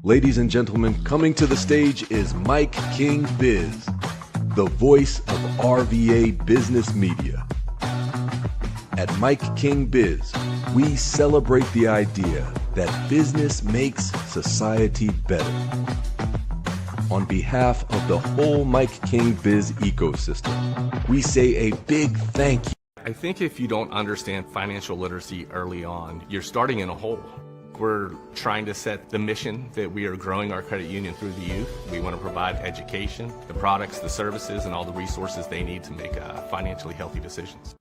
Ladies and gentlemen, coming to the stage is MIKEKINGBIZ, the voice of RVA business media. At MIKEKINGBIZ, we celebrate the idea that business makes society better. On behalf of the whole MIKEKINGBIZ ecosystem, we say a big thank you. I think if you don't understand financial literacy early on, you're starting in a hole. We're trying to set the mission that we are growing our credit union through the youth. We want to provide education, the products, the services, and all the resources they need to make financially healthy decisions.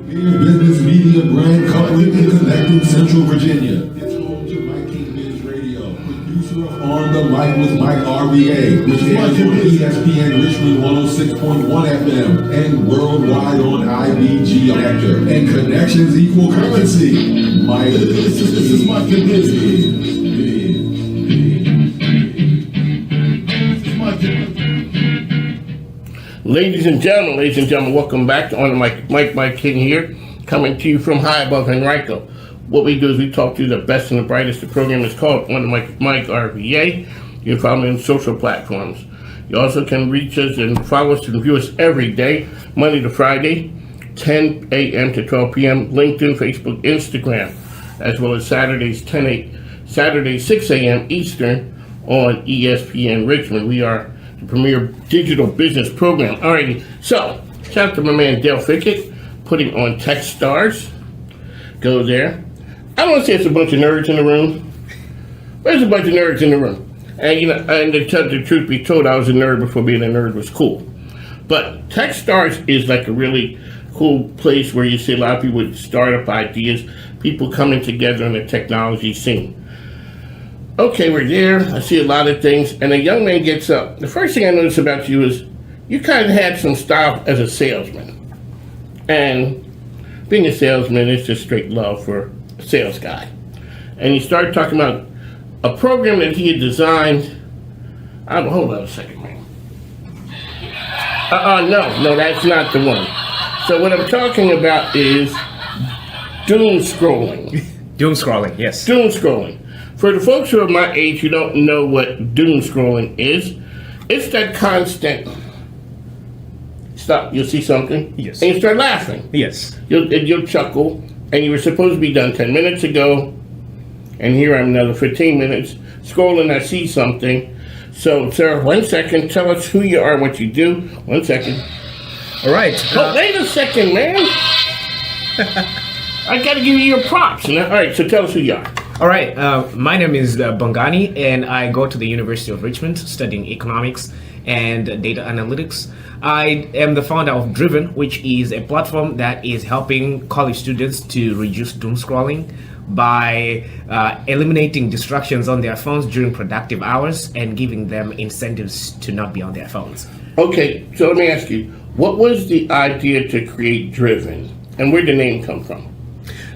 Business media brand coupling and connecting Central Virginia. It's home to MIKEKINGBIZ Radio. Producer of On the Mic with Mike RVA, which is on ESPN Richmond 106.1 FM and worldwide on IBG Actor. And connections equal currency. Mike, this is MIKEKINGBIZ. Ladies and gentlemen, welcome back to On the Mic. Mike King here, coming to you from high above Henrico. What we do is we talk to the best and the brightest. The program is called On the Mic with Mike RVA. You can follow me on social platforms. You also can reach us and follow us and view us every day, Monday to Friday, 10 a.m. to 12 p.m., LinkedIn, Facebook, Instagram, as well as Saturdays 6 a.m. Eastern on ESPN Richmond. We are the premier digital business program. Alrighty, so shout out to my man Dale Fickett, putting on Techstars. Go there. I don't want to say it's a bunch of nerds in the room, but there's a bunch of nerds in the room. And and to tell the truth be told, I was a nerd before being a nerd was cool. But Techstars is like a really cool place where you see a lot of people with startup ideas, people coming together in the technology scene. Okay, we're there. I see a lot of things, and a young man gets up. The first thing I notice about you is you kind of had some style as a salesman. And being a salesman is just straight love for a sales guy. And he started talking about a program that he had designed. Hold on a second, man. No, that's not the one. So what I'm talking about is doom scrolling. Doom scrolling, yes. Doom scrolling. For the folks who are my age who don't know what doom scrolling is, it's that constant stop, you'll see something, yes, and you start laughing. Yes. You'll chuckle, and you were supposed to be done 10 minutes ago, and here I'm another 15 minutes, scrolling, I see something. So, sir, 1 second, tell us who you are and what you do. 1 second. All right. Wait a second, man. I gotta give you your props. All right, so tell us who you are. All right, my name is Bongani, and I go to the University of Richmond studying economics and data analytics. I am the founder of Driven, which is a platform that is helping college students to reduce doom scrolling by eliminating distractions on their phones during productive hours and giving them incentives to not be on their phones. Okay, so let me ask you, what was the idea to create Driven, and where did the name come from?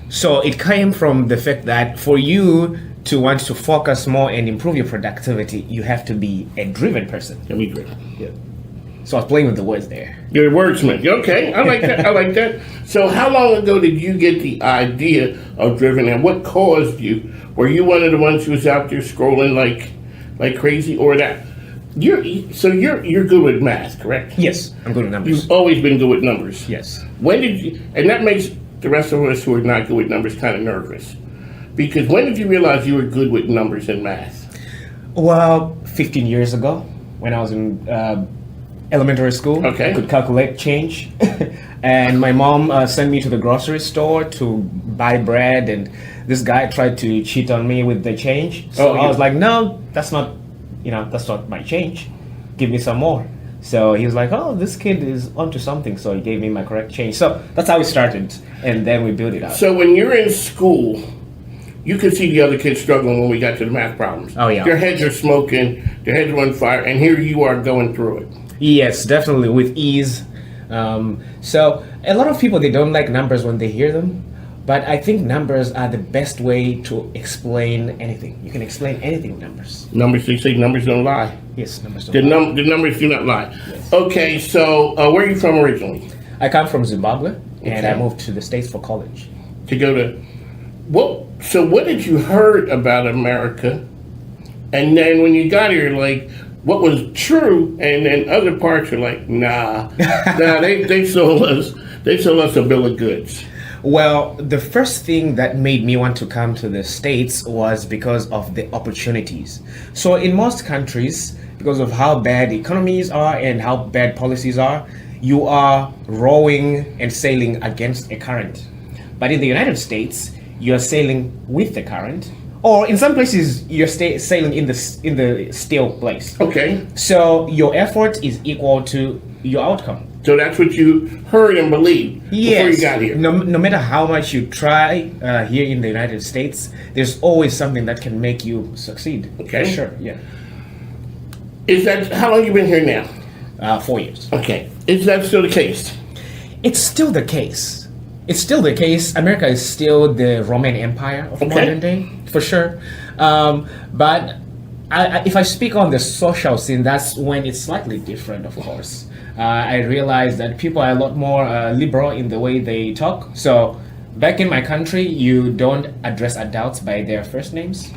So it came from the fact that for you to want to focus more and improve your productivity, you have to be a driven person. Can be driven. Yeah. So I was playing with the words there. You're a wordsmith. Okay, I like that. I like that. So how long ago did you get the idea of Driven, and what caused you? Were you one of the ones who was out there scrolling like crazy, or that? You're good with math, correct? Yes, I'm good with numbers. You've always been good with numbers. Yes. When did you? And that makes the rest of us who are not good with numbers kind of nervous, because when did you realize you were good with numbers and math? Well, 15 years ago, when I was in elementary school, Okay. I could calculate change. And my mom sent me to the grocery store to buy bread, and this guy tried to cheat on me with the change. So I was like, no, that's not my change. Give me some more. So he was like, oh, this kid is onto something. So he gave me my correct change. So that's how we started, and then we built it up. So when you're in school, you could see the other kids struggling when we got to the math problems. Oh, yeah. Their heads are smoking, their heads are on fire, and here you are going through it. Yes, definitely with ease. So a lot of people, they don't like numbers when they hear them, but I think numbers are the best way to explain anything. You can explain anything with numbers. Numbers, they say numbers don't lie. Yes, numbers The, don't lie. the numbers do not lie. Yes. Okay, so where are you from originally? I come from Zimbabwe, and I Okay. moved to the States for college. To go to what did you heard about America? And then when you got here, like, what was true, and then other parts are like, nah, they sold us a bill of goods. Well, the first thing that made me want to come to the States was because of the opportunities. So in most countries, because of how bad economies are and how bad policies are, you are rowing and sailing against a current. But in the United States, you're sailing with the current, or in some places, you're sailing in the still place. Okay, So your effort is equal to your outcome. so that's what you heard and believed before you got here. No matter how much you try here in the United States, there's always something that can make you succeed. Okay. For sure. Yeah. Is that how long you been here now? 4 years. Okay, is that still the case? It's still the case. It's still the case. America is still the Roman Empire of Okay. modern day, for sure. But if I speak on the social scene, that's when it's slightly different, of course. I realize that people are a lot more liberal in the way they talk. So back in my country, you don't address adults by their first names.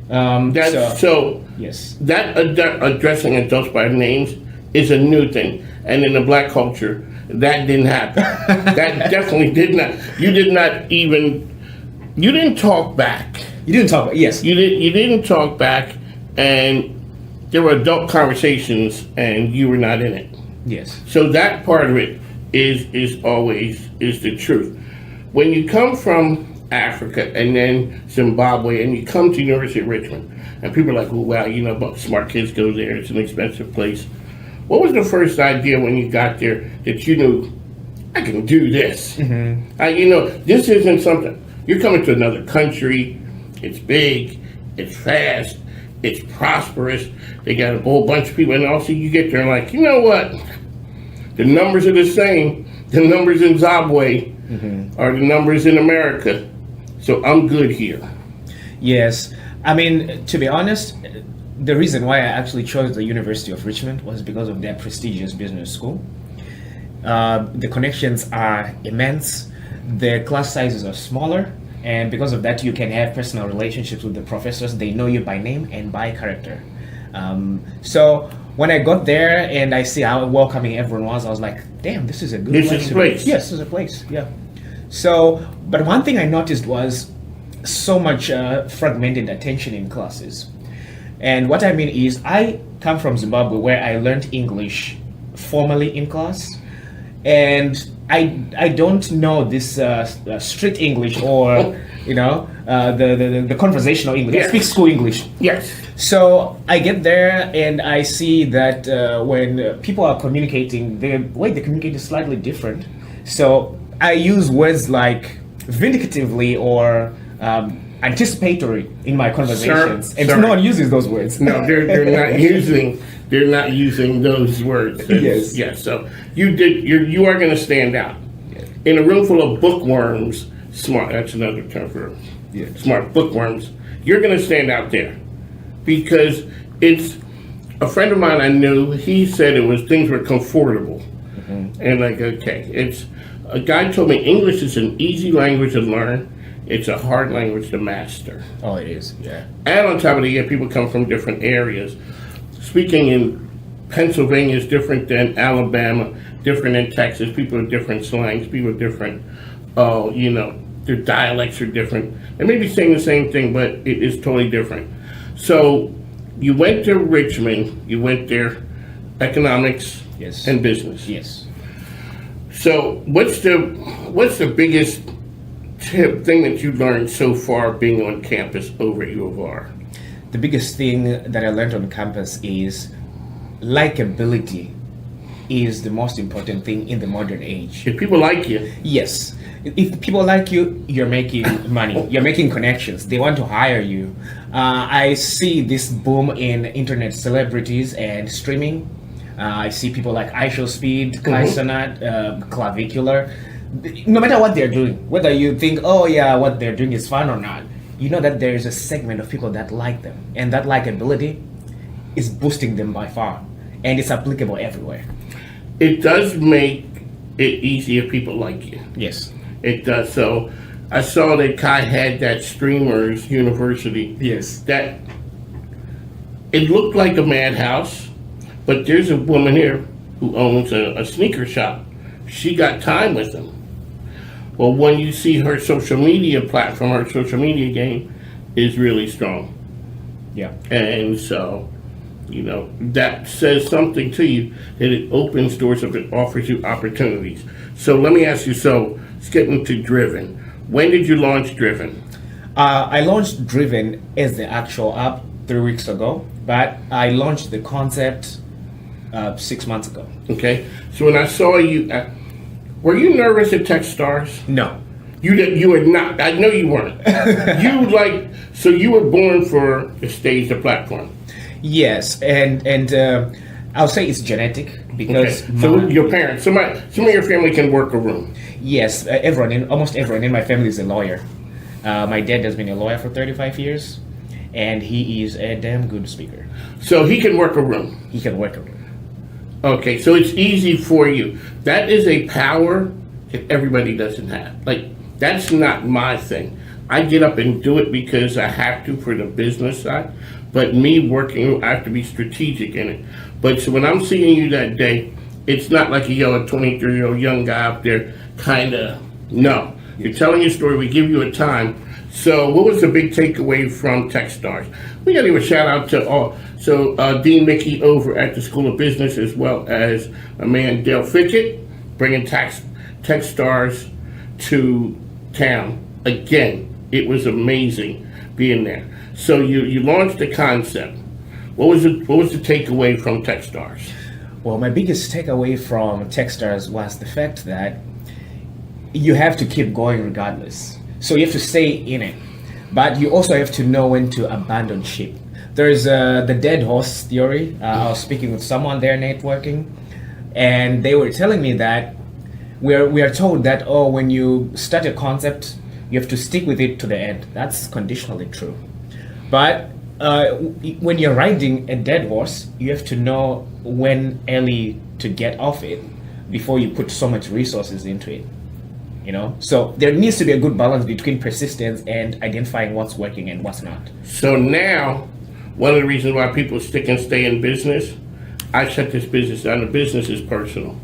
Yes. That addressing adults by names is a new thing, and in the black culture, that didn't happen. That definitely did not. You didn't talk back. You didn't talk. Yes. You didn't talk back, and there were adult conversations, and you were not in it. Yes. So that part of it is always the truth. When you come from Africa and then Zimbabwe, and you come to University of Richmond, and people are like, "Oh wow, but smart kids go there. It's an expensive place." What was the first idea when you got there that you knew, I can do this? Mm-hmm. This isn't something. You're coming to another country. It's big. It's fast. It's prosperous. They got a whole bunch of people, and also you get there and like, you know what? The numbers are the same. The numbers in Zimbabwe are the numbers in America. So I'm good here. Yes. I mean, to be honest, the reason why I actually chose the University of Richmond was because of their prestigious business school. The connections are immense. The class sizes are smaller. And because of that, you can have personal relationships with the professors. They know you by name and by character. So when I got there and I see how welcoming everyone was, I was like, damn, this is a good place. This is a place. Yes, this is a place, yeah. So, but one thing I noticed was so much fragmented attention in classes. And what I mean is, I come from Zimbabwe where I learned English formally in class. And I don't know this street English or the conversational English. Yes. I speak school English. Yes. So I get there and I see that when people are communicating, the way they communicate is slightly different. So I use words like vindicatively or anticipatory in my conversations, and Sir. no one uses those words. No, they're not using those words. Yes. Yes. So you are going to stand out in a room full of bookworms. Smart. That's another term for smart bookworms. You're going to stand out there because it's a friend of mine I knew. He said things were comfortable, and like it's a guy told me English is an easy language to learn. It's a hard language to master. Oh, it is. Yeah. And on top of that, people come from different areas. Speaking in Pennsylvania is different than Alabama, different in Texas. People are different slangs. People are different. Their dialects are different. They may be saying the same thing, but it is totally different. So you went to Richmond, you went there economics Yes. and business. Yes. So what's the biggest thing that you learned so far being on campus over at U of R? The biggest thing that I learned on campus is likability is the most important thing in the modern age. If people like you, Yes. If people like you, you're making money. You're making connections. They want to hire you. I see this boom in internet celebrities and streaming. I see people like Aisha Speed, Kaisha, Clavicular. No matter what they're doing, whether you think, oh yeah, what they're doing is fun or not, you know that there is a segment of people that like them. And that likability is boosting them by far. And it's applicable everywhere. it does make it easy if people like you. Yes. It does. So I saw that Kai had that Streamers University. Yes. That it looked like a madhouse, but there's a woman here who owns a sneaker shop. She got time with them. Well, when you see her social media platform, her social media game is really strong. Yeah. And so, you know, that says something to you, that it opens doors up, it offers you opportunities. So let me ask you, so let's get into Driven. When did you launch Driven? I launched Driven as the actual app 3 weeks ago, but I launched the concept 6 months ago. Okay, so when I saw you, were you nervous at Techstars? No. You were not. I know you weren't. So you were born for the stage, the platform. Yes, and I'll say it's genetic because Okay. So your parents, some of your family can work a room. yes, almost everyone in my family is a lawyer. My dad has been a lawyer for 35 years, and he is a damn good speaker. So he can work a room. He can work a room. Okay, so it's easy for you. That is a power that everybody doesn't have. Like, that's not my thing. I get up and do it because I have to for the business side. But me working, I have to be strategic in it. But so when I'm seeing you that day, it's not like a 23-year-old young guy up there, kind of, no. You're telling your story, we give you a time. So what was the big takeaway from Techstars? We got to give a shout out to all. So Dean Mickey over at the School of Business, as well as my man Dale Fickett, bringing Techstars to town. Again, it was amazing being there. So you launched the concept. What was the takeaway from Techstars? Well, my biggest takeaway from Techstars was the fact that you have to keep going regardless. So you have to stay in it, but you also have to know when to abandon ship. There's the dead horse theory. I was speaking with someone there networking, and they were telling me that we are told that, oh, when you start a concept, you have to stick with it to the end. That's conditionally true. But when you're riding a dead horse, you have to know when early to get off it before you put so much resources into it. You know, so there needs to be a good balance between persistence and identifying what's working and what's not. So now, one of the reasons why people stick and stay in business, I shut this business down. The business is personal.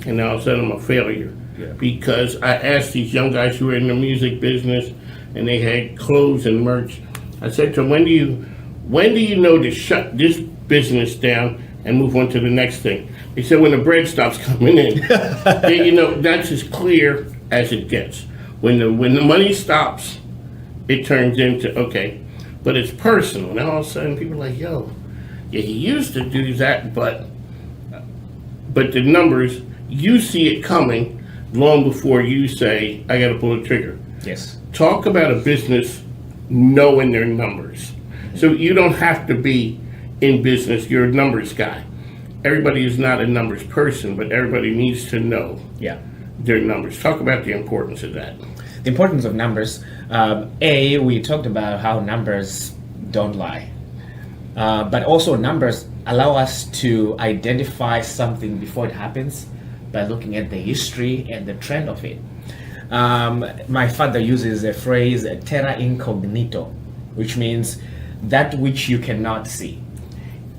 And now all of a sudden I'm a failure. Yeah. Because I asked these young guys who were in the music business and they had clothes and merch. I said to them, when do you know to shut this business down and move on to the next thing? They said when the bread stops coming in. Then, you know, that's as clear as it gets. When the money stops, it turns into, okay, but it's personal. Now all of a sudden people are like, yo, yeah, he used to do that, but the numbers, you see it coming long before you say, I gotta pull the trigger. Yes. Talk about a business knowing their numbers. So you don't have to be in business, you're a numbers guy. Everybody is not a numbers person, but everybody needs to know their numbers. Talk about the importance of that. The importance of numbers. We talked about how numbers don't lie. But also numbers allow us to identify something before it happens by looking at the history and the trend of it. My father uses a phrase, terra incognito, which means that which you cannot see.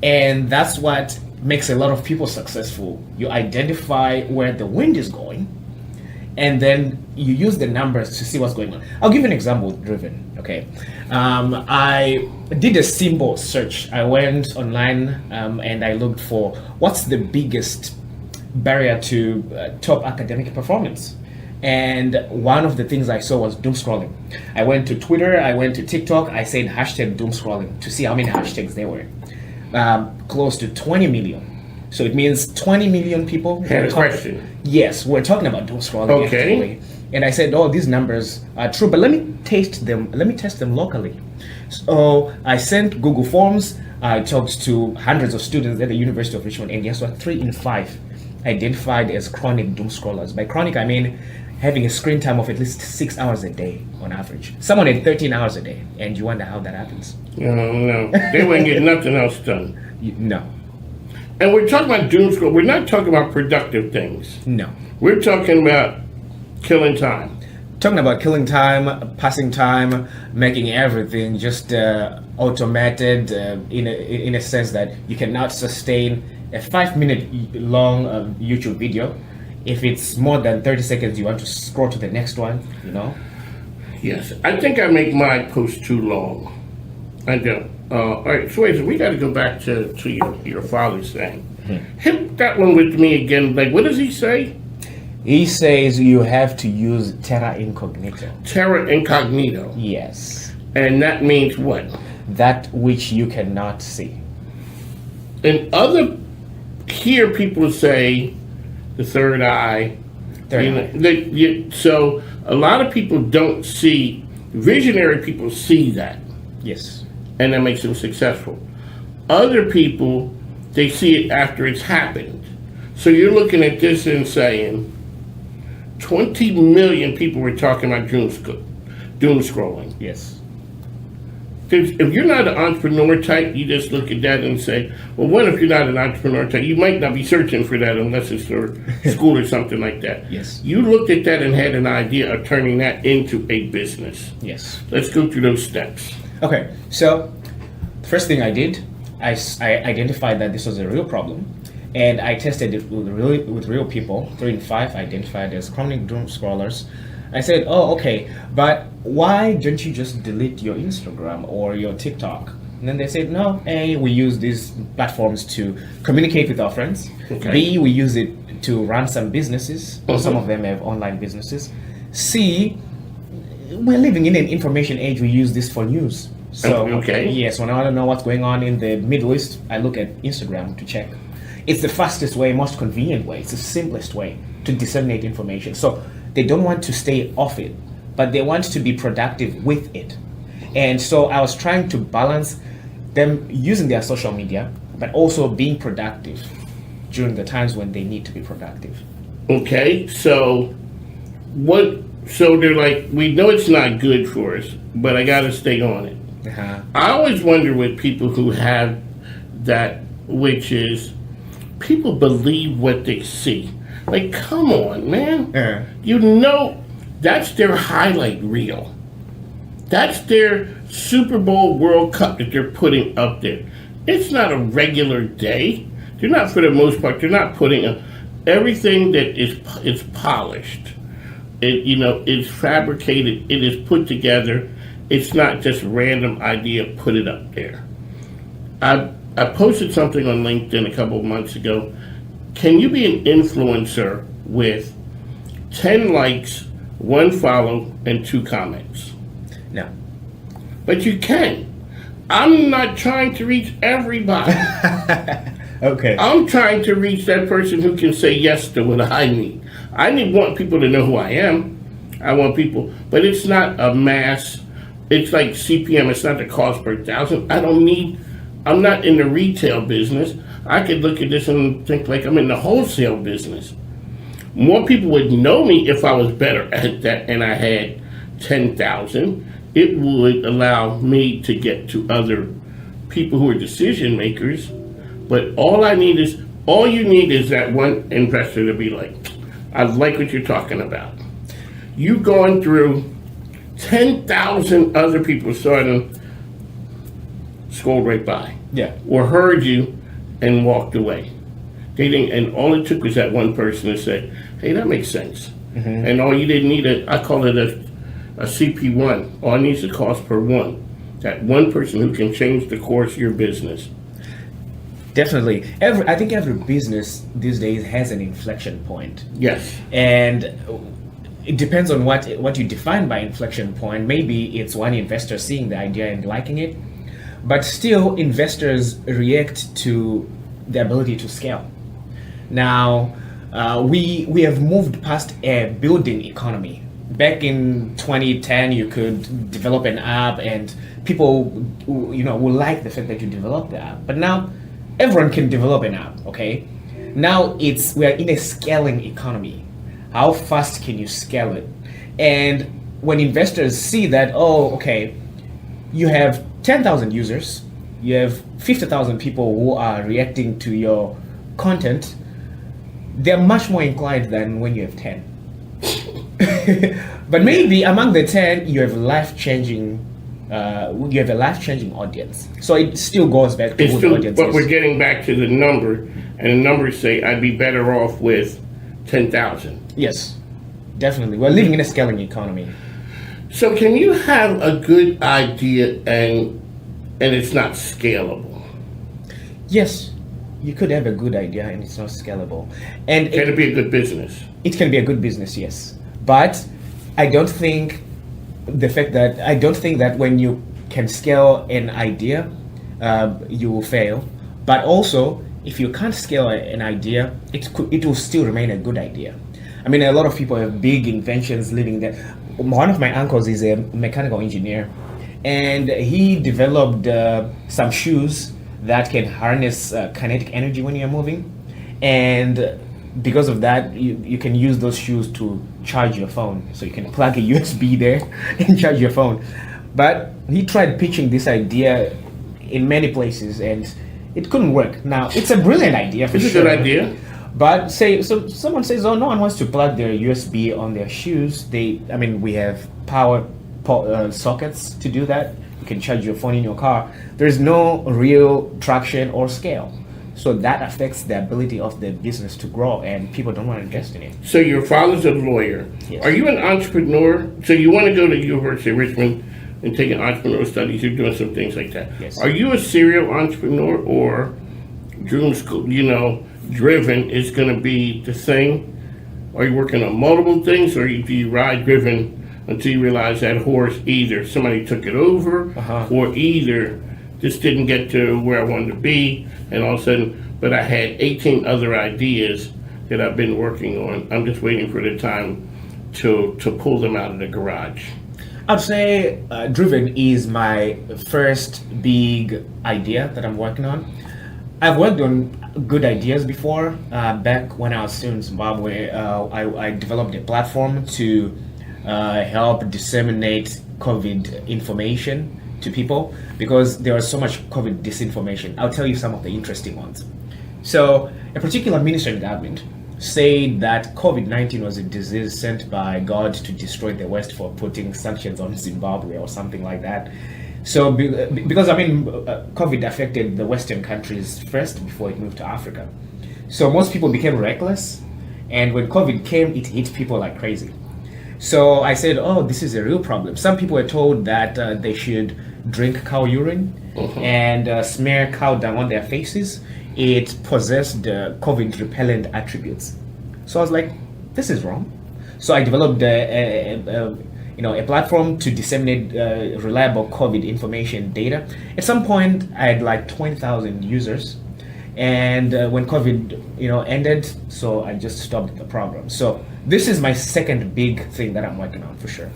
And that's what makes a lot of people successful. You identify where the wind is going, and then you use the numbers to see what's going on. I'll give you an example with Driven. Okay, I did a simple search. I went online and I looked for what's the biggest barrier to top academic performance. And one of the things I saw was doom scrolling. I went to Twitter, I went to TikTok, I said hashtag doom scrolling to see how many hashtags there were. Close to 20 million. So it means 20 million people. Had a question. Yes, we're talking about doom scrolling. Okay. Actually. And I said, oh, these numbers are true, but let me test them locally. So I sent Google Forms. I talked to hundreds of students at the University of Richmond, and guess what? 3 in 5 identified as chronic doom scrollers. By chronic, I mean having a screen time of at least 6 hours a day on average. Someone at 13 hours a day, and you wonder how that happens. No, they wouldn't get nothing else done. No. And we're talking about doom scroll. We're not talking about productive things. No. We're talking about killing time. Talking about killing time, passing time, making everything just automated in a sense that you cannot sustain a 5-minute long YouTube video. If it's more than 30 seconds, you want to scroll to the next one, you know? Yes, I think I make my post too long. I do. All right, so wait, so we got to go back to your father's thing. Hit that one with me again. Like, what does he say? He says you have to use terra incognito. Terra incognito. Yes. And that means what? That which you cannot see. And here people say the third eye. So a lot of people don't see, visionary people see that. Yes. And that makes them successful. Other people, they see it after it's happened. So you're looking at this and saying, 20 million people were talking about doom scrolling. Yes. If you're not an entrepreneur type, you just look at that and say, well, what if you're not an entrepreneur type? You might not be searching for that unless it's for school or something like that. Yes. You looked at that and had an idea of turning that into a business. Yes. Let's go through those steps. Okay, so the first thing I did, I identified that this was a real problem, and I tested it with real people. 3 in 5 identified as chronic doom scrollers. I said, oh, okay, but why don't you just delete your Instagram or your TikTok? And then they said, no, A, we use these platforms to communicate with our friends. Okay. B, we use it to run some businesses. Some of them have online businesses. C, we're living in an information age. We use this for news. So, okay. Yes, when I want to know what's going on in the Middle East, I look at Instagram to check. It's the fastest way, most convenient way. It's the simplest way to disseminate information. So they don't want to stay off it, but they want to be productive with it. And so I was trying to balance them using their social media, but also being productive during the times when they need to be productive. Okay, so so they're like, we know it's not good for us, but I gotta stay on it. Uh-huh. I always wonder with people who have that, which is people believe what they see. Like, come on, man. You know, that's their highlight reel. That's their Super Bowl World Cup that they're putting up there. It's not a regular day. They're not, for the most part, they're not putting everything that is polished. It's fabricated. It is put together. It's not just random idea, put it up there. I posted something on LinkedIn a couple of months ago. Can you be an influencer with 10 likes, 1 follow, and 2 comments? No. But you can. I'm not trying to reach everybody. Okay. I'm trying to reach that person who can say yes to what I need. I want people to know who I am. I want people, but it's not a mass. It's like CPM. It's not the cost per thousand. I'm not in the retail business. I could look at this and think like I'm in the wholesale business. More people would know me if I was better at that and I had 10,000. It would allow me to get to other people who are decision makers. But all you need is that one investor to be like, I like what you're talking about. You going through 10,000 other people starting scrolled right by. Yeah. Or heard you and walked away. And all it took was that one person to say, hey, that makes sense. And all you didn't need I call it a CP1. All it needs to cost per one. That one person who can change the course of your business. Definitely. I think every business these days has an inflection point. Yes. And it depends on what you define by inflection point. Maybe it's one investor seeing the idea and liking it, but still investors react to the ability to scale. Now, we have moved past a building economy. Back in 2010, you could develop an app and people will like the fact that you developed the app. But now everyone can develop an app, okay? Now we are in a scaling economy. How fast can you scale it? And when investors see that, oh, okay, you have 10,000 users, you have 50,000 people who are reacting to your content, they're much more inclined than when you have 10. But maybe among the 10, you have a life-changing audience. So it still goes back to who the audience but is. we're getting back to the number, and the numbers say I'd be better off with 10,000. Yes, definitely. We're living in a scaling economy. So can you have a good idea and it's not scalable? Yes, you could have a good idea and it's not scalable. And Can it be a good business? it can be a good business, yes. But I don't think that when you can scale an idea, you will fail. But also, if you can't scale an idea, it will still remain a good idea. I mean, a lot of people have big inventions living there. One of my uncles is a mechanical engineer, and he developed some shoes that can harness kinetic energy when you're moving. And because of that, you can use those shoes to charge your phone. So you can plug a USB there and charge your phone. But he tried pitching this idea in many places and it couldn't work. Now, it's a brilliant idea for sure. It's a good idea. But someone says, oh, no one wants to plug their USB on their shoes. We have power sockets to do that. You can charge your phone in your car. There's no real traction or scale. So that affects the ability of the business to grow, and people don't want to invest in it. So your father's a lawyer. Yes. Are you an entrepreneur? So you want to go to the University of Richmond and take an entrepreneurial studies. You're doing some things like that. Yes. Are you a serial entrepreneur, or dream school, driven is going to be the thing? Are you working on multiple things, or do you ride driven until you realize that horse either somebody took it over, or either this didn't get to where I wanted to be, and all of a sudden, but I had 18 other ideas that I've been working on. I'm just waiting for the time to pull them out of the garage. I'd say driven is my first big idea that I'm working on. I've worked on good ideas before. Back when I was still in Zimbabwe, I developed a platform to help disseminate COVID information to people because there was so much COVID disinformation. I'll tell you some of the interesting ones. So a particular minister in government said that COVID-19 was a disease sent by God to destroy the West for putting sanctions on Zimbabwe or something like that. So because COVID affected the Western countries first before it moved to Africa. So most people became reckless, and when COVID came, it hit people like crazy. So I said, oh, this is a real problem. Some people were told that they should drink cow urine and smear cow dung on their faces. It possessed COVID repellent attributes. So I was like, this is wrong. So I developed a platform to disseminate reliable COVID information data. At some point, I had like 20,000 users, and when COVID, ended, so I just stopped the program. So this is my second big thing that I'm working on for sure.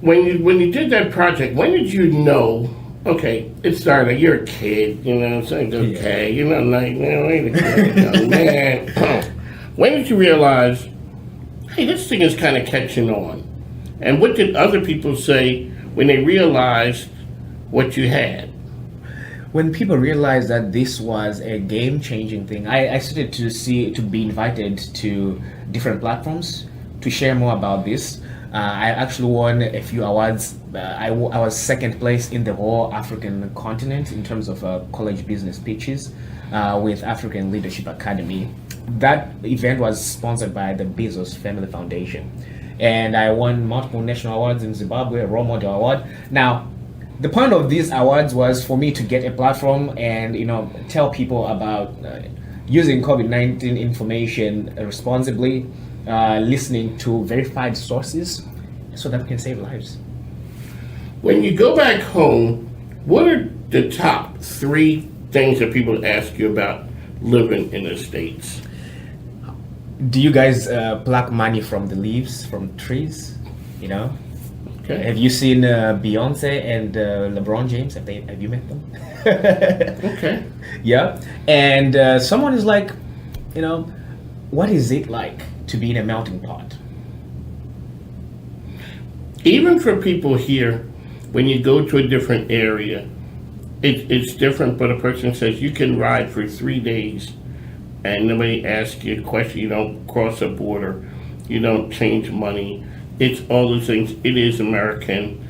When you did that project, when did you know? Okay, it started. You're a kid, it's like okay, wait a minute, man. When did you realize, hey, this thing is kind of catching on? And what did other people say when they realized what you had? When people realized that this was a game-changing thing, I started to be invited to different platforms to share more about this. I actually won a few awards. I was second place in the whole African continent in terms of college business pitches with African Leadership Academy. that event was sponsored by the Bezos Family Foundation, and I won multiple national awards in Zimbabwe, a Role Model Award. Now, the point of these awards was for me to get a platform and tell people about using COVID-19 information responsibly, listening to verified sources, so that we can save lives. When you go back home, what are the top 3 things that people ask you about living in the States? Do you guys pluck money from the leaves from trees? Okay. Have you seen Beyonce and LeBron James? Have you met them? Okay. Yeah. And someone is like, what is it like to be in a melting pot? Even for people here, when you go to a different area, it's different, but a person says you can ride for 3 days and nobody asks you a question. You don't cross a border. You don't change money. It's all those things. It is American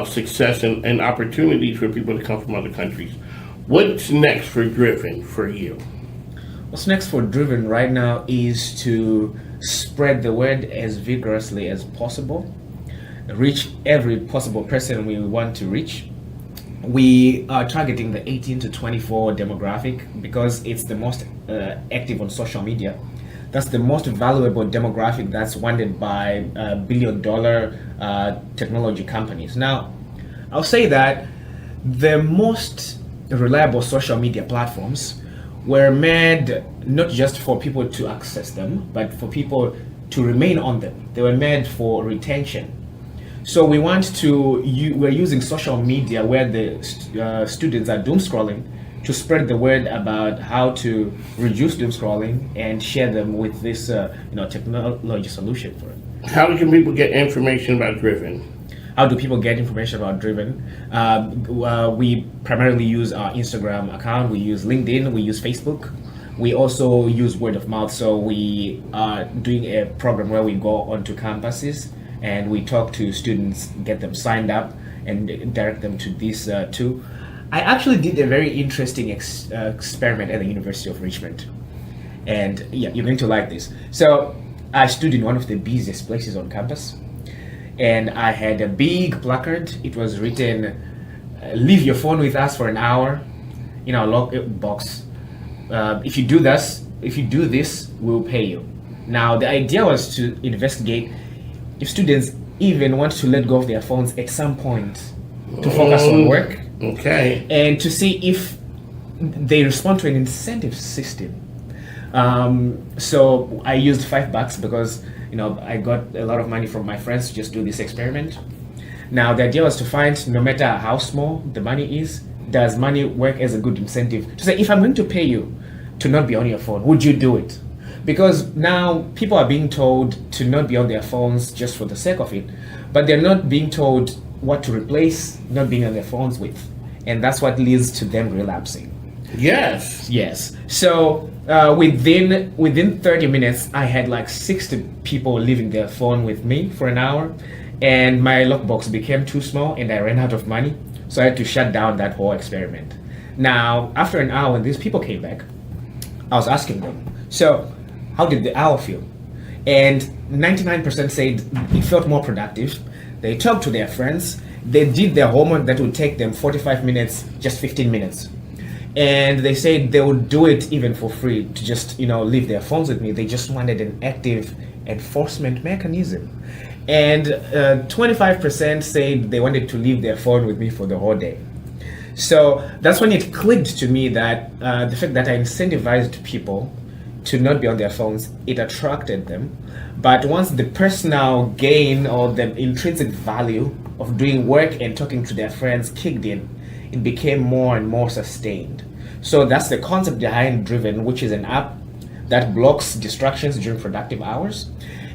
success and opportunities for people to come from other countries. What's next for Driven for you? What's next for Driven right now is to spread the word as vigorously as possible, reach every possible person we want to reach. We are targeting the 18 to 24 demographic because it's the most active on social media. That's the most valuable demographic that's wanted by billion-dollar technology companies. Now, I'll say that the most reliable social media platforms were made not just for people to access them, but for people to remain on them. They were made for retention. So we're using social media where the students are doom scrolling to spread the word about how to reduce doom scrolling and share them with this technology solution for it. How can people get information about Driven? How do people get information about Driven? We primarily use our Instagram account, we use LinkedIn, we use Facebook. We also use word of mouth. So we are doing a program where we go onto campuses and we talk to students, get them signed up, and direct them to these two. I actually did a very interesting experiment at the University of Richmond. And yeah, you're going to like this. So I stood in one of the busiest places on campus, and I had a big placard. It was written, leave your phone with us for an hour in our lock box. If you do this, we'll pay you. Now, the idea was to investigate if students even want to let go of their phones at some point to focus on work. Okay. And to see if they respond to an incentive system. So I used $5 because I got a lot of money from my friends to just do this experiment. Now the idea was to find, no matter how small the money is, does money work as a good incentive to say, if I'm going to pay you to not be on your phone, would you do it? Because now people are being told to not be on their phones just for the sake of it, but they're not being told what to replace not being on their phones with. And that's what leads to them relapsing. Yes. So within 30 minutes, I had like 60 people leaving their phone with me for an hour, and my lockbox became too small and I ran out of money. So I had to shut down that whole experiment. Now, after an hour, when these people came back, I was asking them, so how did the hour feel? And 99% said it felt more productive. They talked to their friends. They did their homework that would take them 45 minutes, just 15 minutes. And they said they would do it even for free to just, leave their phones with me. They just wanted an active enforcement mechanism. And 25% said they wanted to leave their phone with me for the whole day. So that's when it clicked to me that the fact that I incentivized people to not be on their phones, it attracted them. But once the personal gain or the intrinsic value of doing work and talking to their friends kicked in, it became more and more sustained. So that's the concept behind Driven, which is an app that blocks distractions during productive hours.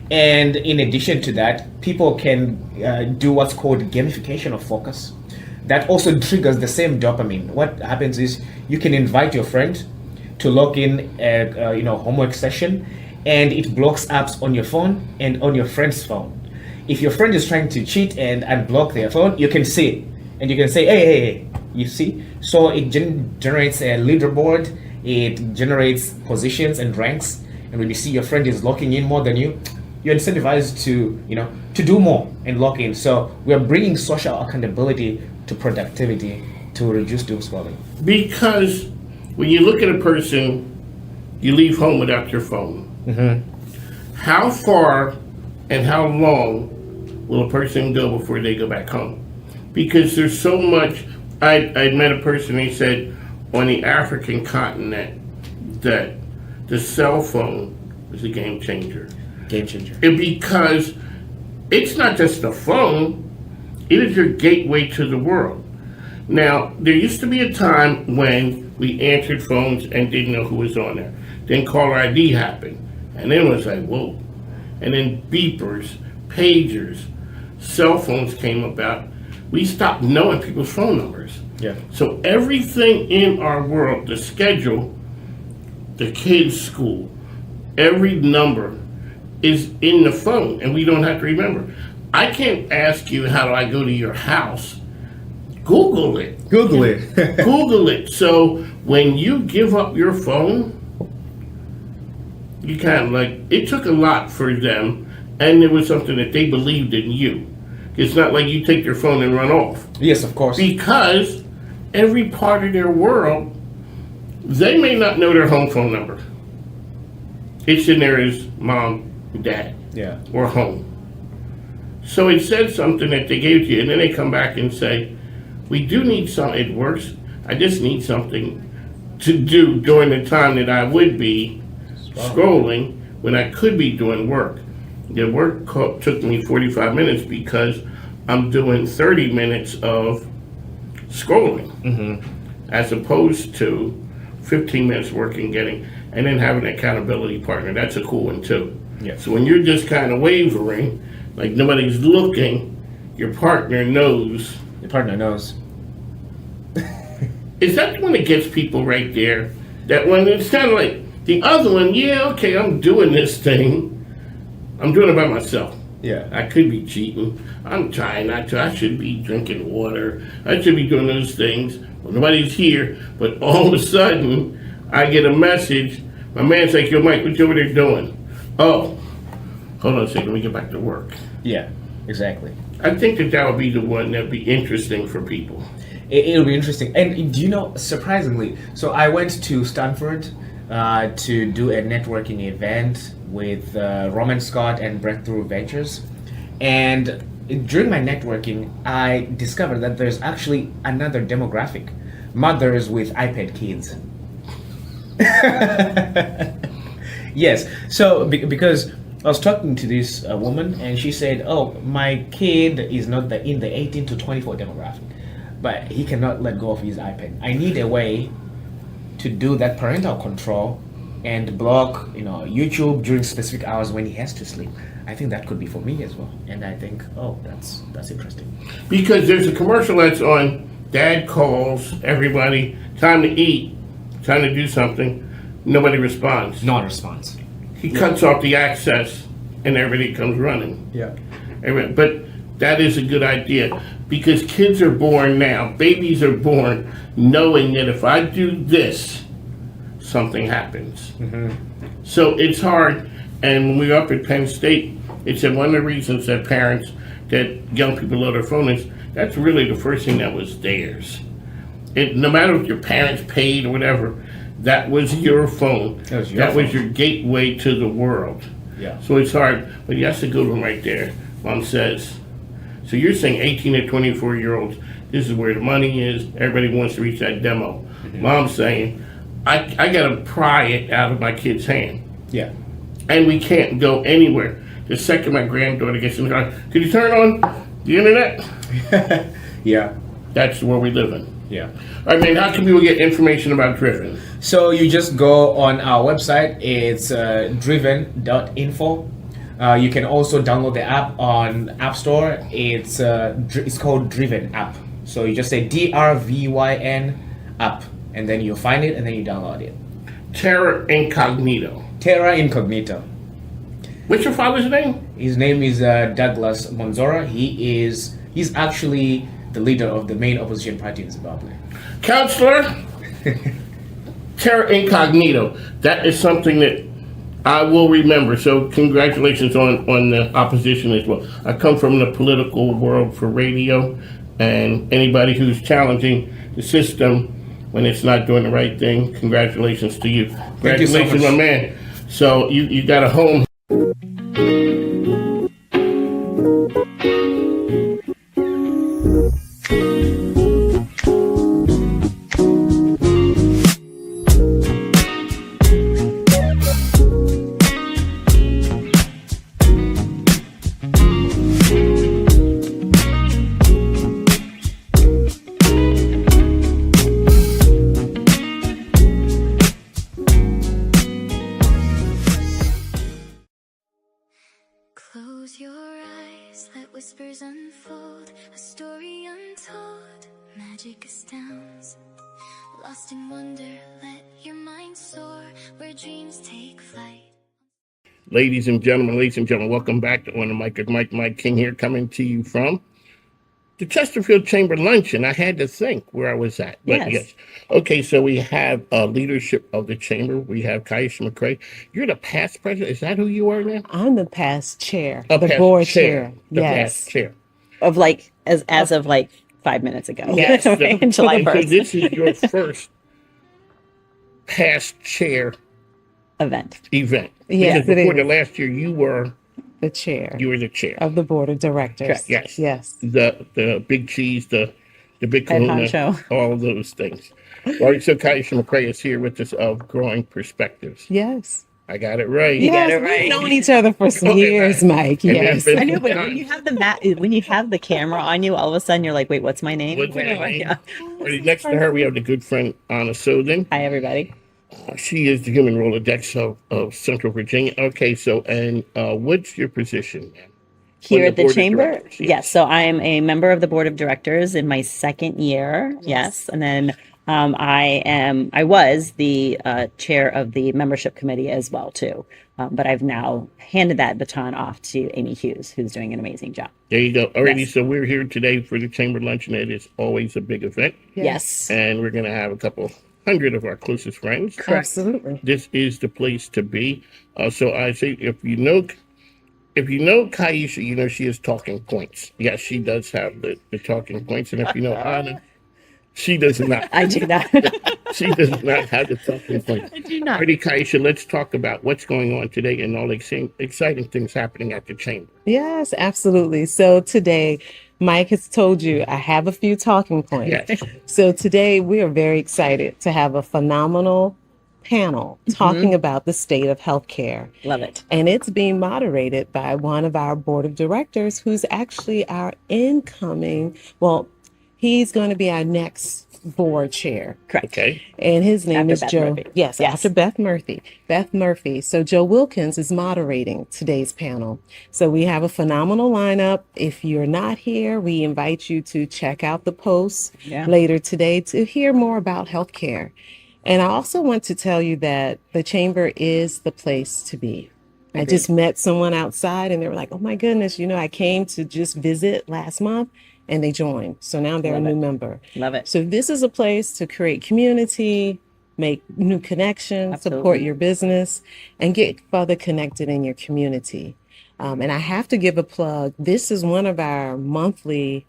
And in addition to that, people can do what's called gamification of focus. That also triggers the same dopamine. What happens is you can invite your friend to log in a homework session, and it blocks apps on your phone and on your friend's phone. If your friend is trying to cheat and unblock their phone, you can see it, and you can say, hey, you see? So it generates a leaderboard, It generates positions and ranks. And when you see your friend is locking in more than you, you're incentivized to, to do more and lock in. So we are bringing social accountability to productivity to reduce doom scrolling. Because when you look at a person, you leave home without your phone. Mm-hmm. How far and how long will a person go before they go back home? Because there's so much. I met a person, he said, on the African continent, that the cell phone is a game changer. Game changer. Because it's not just a phone, it is your gateway to the world. Now, there used to be a time when we answered phones and didn't know who was on there. Then caller ID happened, and then it was like, whoa. And then beepers, pagers, cell phones came about. We stopped knowing people's phone numbers. Yeah. So everything in our world, the schedule, the kids' school, every number is in the phone, and we don't have to remember. I can't ask you, how do I go to your house? Google it. Google it. Google it. So when you give up your phone, you kind of it took a lot for them, and it was something that they believed in you. It's not like you take your phone and run off. Yes, of course. Because every part of their world, they may not know their home phone number. It's in there as mom, dad, Yeah. or home. So it said something that they gave to you, and then they come back and say, we do need something, it works. I just need something to do during the time that I would be scrolling when I could be doing work. The work took me 45 minutes because I'm doing 30 minutes of scrolling, as opposed to 15 minutes working, and then having an accountability partner. That's a cool one too. Yeah. So when you're just kind of wavering, like nobody's looking, your partner knows. Your partner knows. Is that the one that gets people right there? That one, it's kind of like the other one, yeah, okay, I'm doing this thing. I'm doing it by myself. Yeah. I could be cheating. I'm trying not to. I should be drinking water. I should be doing those things. Well, nobody's here, but all of a sudden, I get a message. My man's like, yo, Mike, what you over there doing? Oh, hold on a second, let me get back to work. Yeah, exactly. I think that would be the one that would be interesting for people. It'll be interesting. And do you know, surprisingly, so I went to Stanford to do a networking event with Roman Scott and Breakthrough Ventures. And during my networking, I discovered that there's actually another demographic, mothers with iPad kids. Yes, so because I was talking to this woman, and she said, oh, my kid is not in the 18 to 24 demographic, but he cannot let go of his iPad. I need a way to do that parental control and block, YouTube during specific hours when he has to sleep. I think that could be for me as well. And I think, oh, that's interesting. Because there's a commercial that's on, dad calls everybody, time to eat, time to do something, nobody responds. Non-response. He cuts off the access and everybody comes running. Yeah. But that is a good idea, because kids are born now, babies are born knowing that if I do this, something happens. So it's hard. And when we were up at Penn State, it said one of the reasons that parents, that young people load their phone is, that's really the first thing that was theirs. No matter if your parents paid or whatever, that was your phone. That was your gateway to the world. Yeah. So it's hard, but that's a good one right there. Mom says, so you're saying 18 to 24-year-olds, this is where the money is, everybody wants to reach that demo. Mom's saying, I gotta pry it out of my kid's hand. Yeah. And we can't go anywhere. The second my granddaughter gets in the car, could you turn on the internet? Yeah. That's where we live in. Yeah. All right, man, how can people get information about Driven? So you just go on our website. It's driven.info. You can also download the app on App Store. It's called Driven app. So you just say DRVYN app, and then you find it, and then you download it. Terra Incognito. Terra Incognito. What's your father's name? His name is Douglas Mwonzora. He's actually the leader of the main opposition party in Zimbabwe. Counselor, Terra Incognito. That is something that I will remember. So congratulations on the opposition as well. I come from the political world for radio, and anybody who's challenging the system when it's not doing the right thing, congratulations to you. Thank you so Congratulations, much. my man. So you got a home. Close your eyes, let whispers unfold, a story untold, magic astounds. Lost in wonder, let your mind soar, where dreams take flight. Ladies and gentlemen, welcome back to On the Mic with Mike King here, coming to you from the Chesterfield Chamber Luncheon. I had to think where I was at. But yes. Okay, so we have leadership of the chamber. We have Kaisha McCrea. You're the past president. Is that who you are now? I'm the past chair, The the past board chair. chair. The Yes. past chair. Of like as of like 5 minutes ago. Yes. In July And so 1st this is your first past chair event. event. Yes, Because it before is. the last year, you were The chair the chair. of the board of directors. Correct. Yes. Yes. The big cheese, the big Head kahuna, honcho. all of those things. All right, so Kaisha McCrea is here with us of Growing Perspectives. Yes. I got it right. You got Yes, it right. We've known each other for some Okay, years, Mike. And Yes. then- I know, but when you have when you have the camera on you, all of a sudden you're like, wait, what's my name? What's my Where am I? name? Yeah. Right next to her, we have the good friend Anna Sothen. Hi, everybody. She is the human Rolodex of Central Virginia. Okay, so and what's your position, ma'am? Here On at the board of chamber? directors, Yes. So I'm a member of the board of directors in my second year. Yes. And then I was the chair of the membership committee as well, too. But I've now handed that baton off to Amy Hughes, who's doing an amazing job. There you go. Alrighty, Yes. so we're here today for the Chamber Luncheon. It is always a big event. Yes. And we're going to have a couple hundred of our closest friends. Absolutely. This is the place to be. So I say, if you know Kaisha, you know she has talking points. Yes, she does have the talking points. And if you know Anna, she does not. I do not. She does not have the talking points. I do not. Alrighty, Kaisha, let's talk about what's going on today and all the exciting things happening at the chamber. Yes, absolutely. So today, Mike has told you I have a few talking points. Yes. So today we are very excited to have a phenomenal panel talking about the state of healthcare. Love it. And it's being moderated by one of our board of directors who's actually our incoming, well, he's going to be our next board chair. Correct. Okay. And his name After is Beth Joe. Murphy. Yes, Yes. after Beth Murphy. Beth Murphy. So Joe Wilkins is moderating today's panel. So we have a phenomenal lineup. If you're not here, we invite you to check out the posts later today to hear more about healthcare. And I also want to tell you that the chamber is the place to be. I just met someone outside and they were like, oh my goodness, I came to just visit last month and they joined. So now they're Love a it. new member. Love it. So this is a place to create community, make new connections, Absolutely. support your business, and get further connected in your community. And I have to give a plug. This is one of our monthly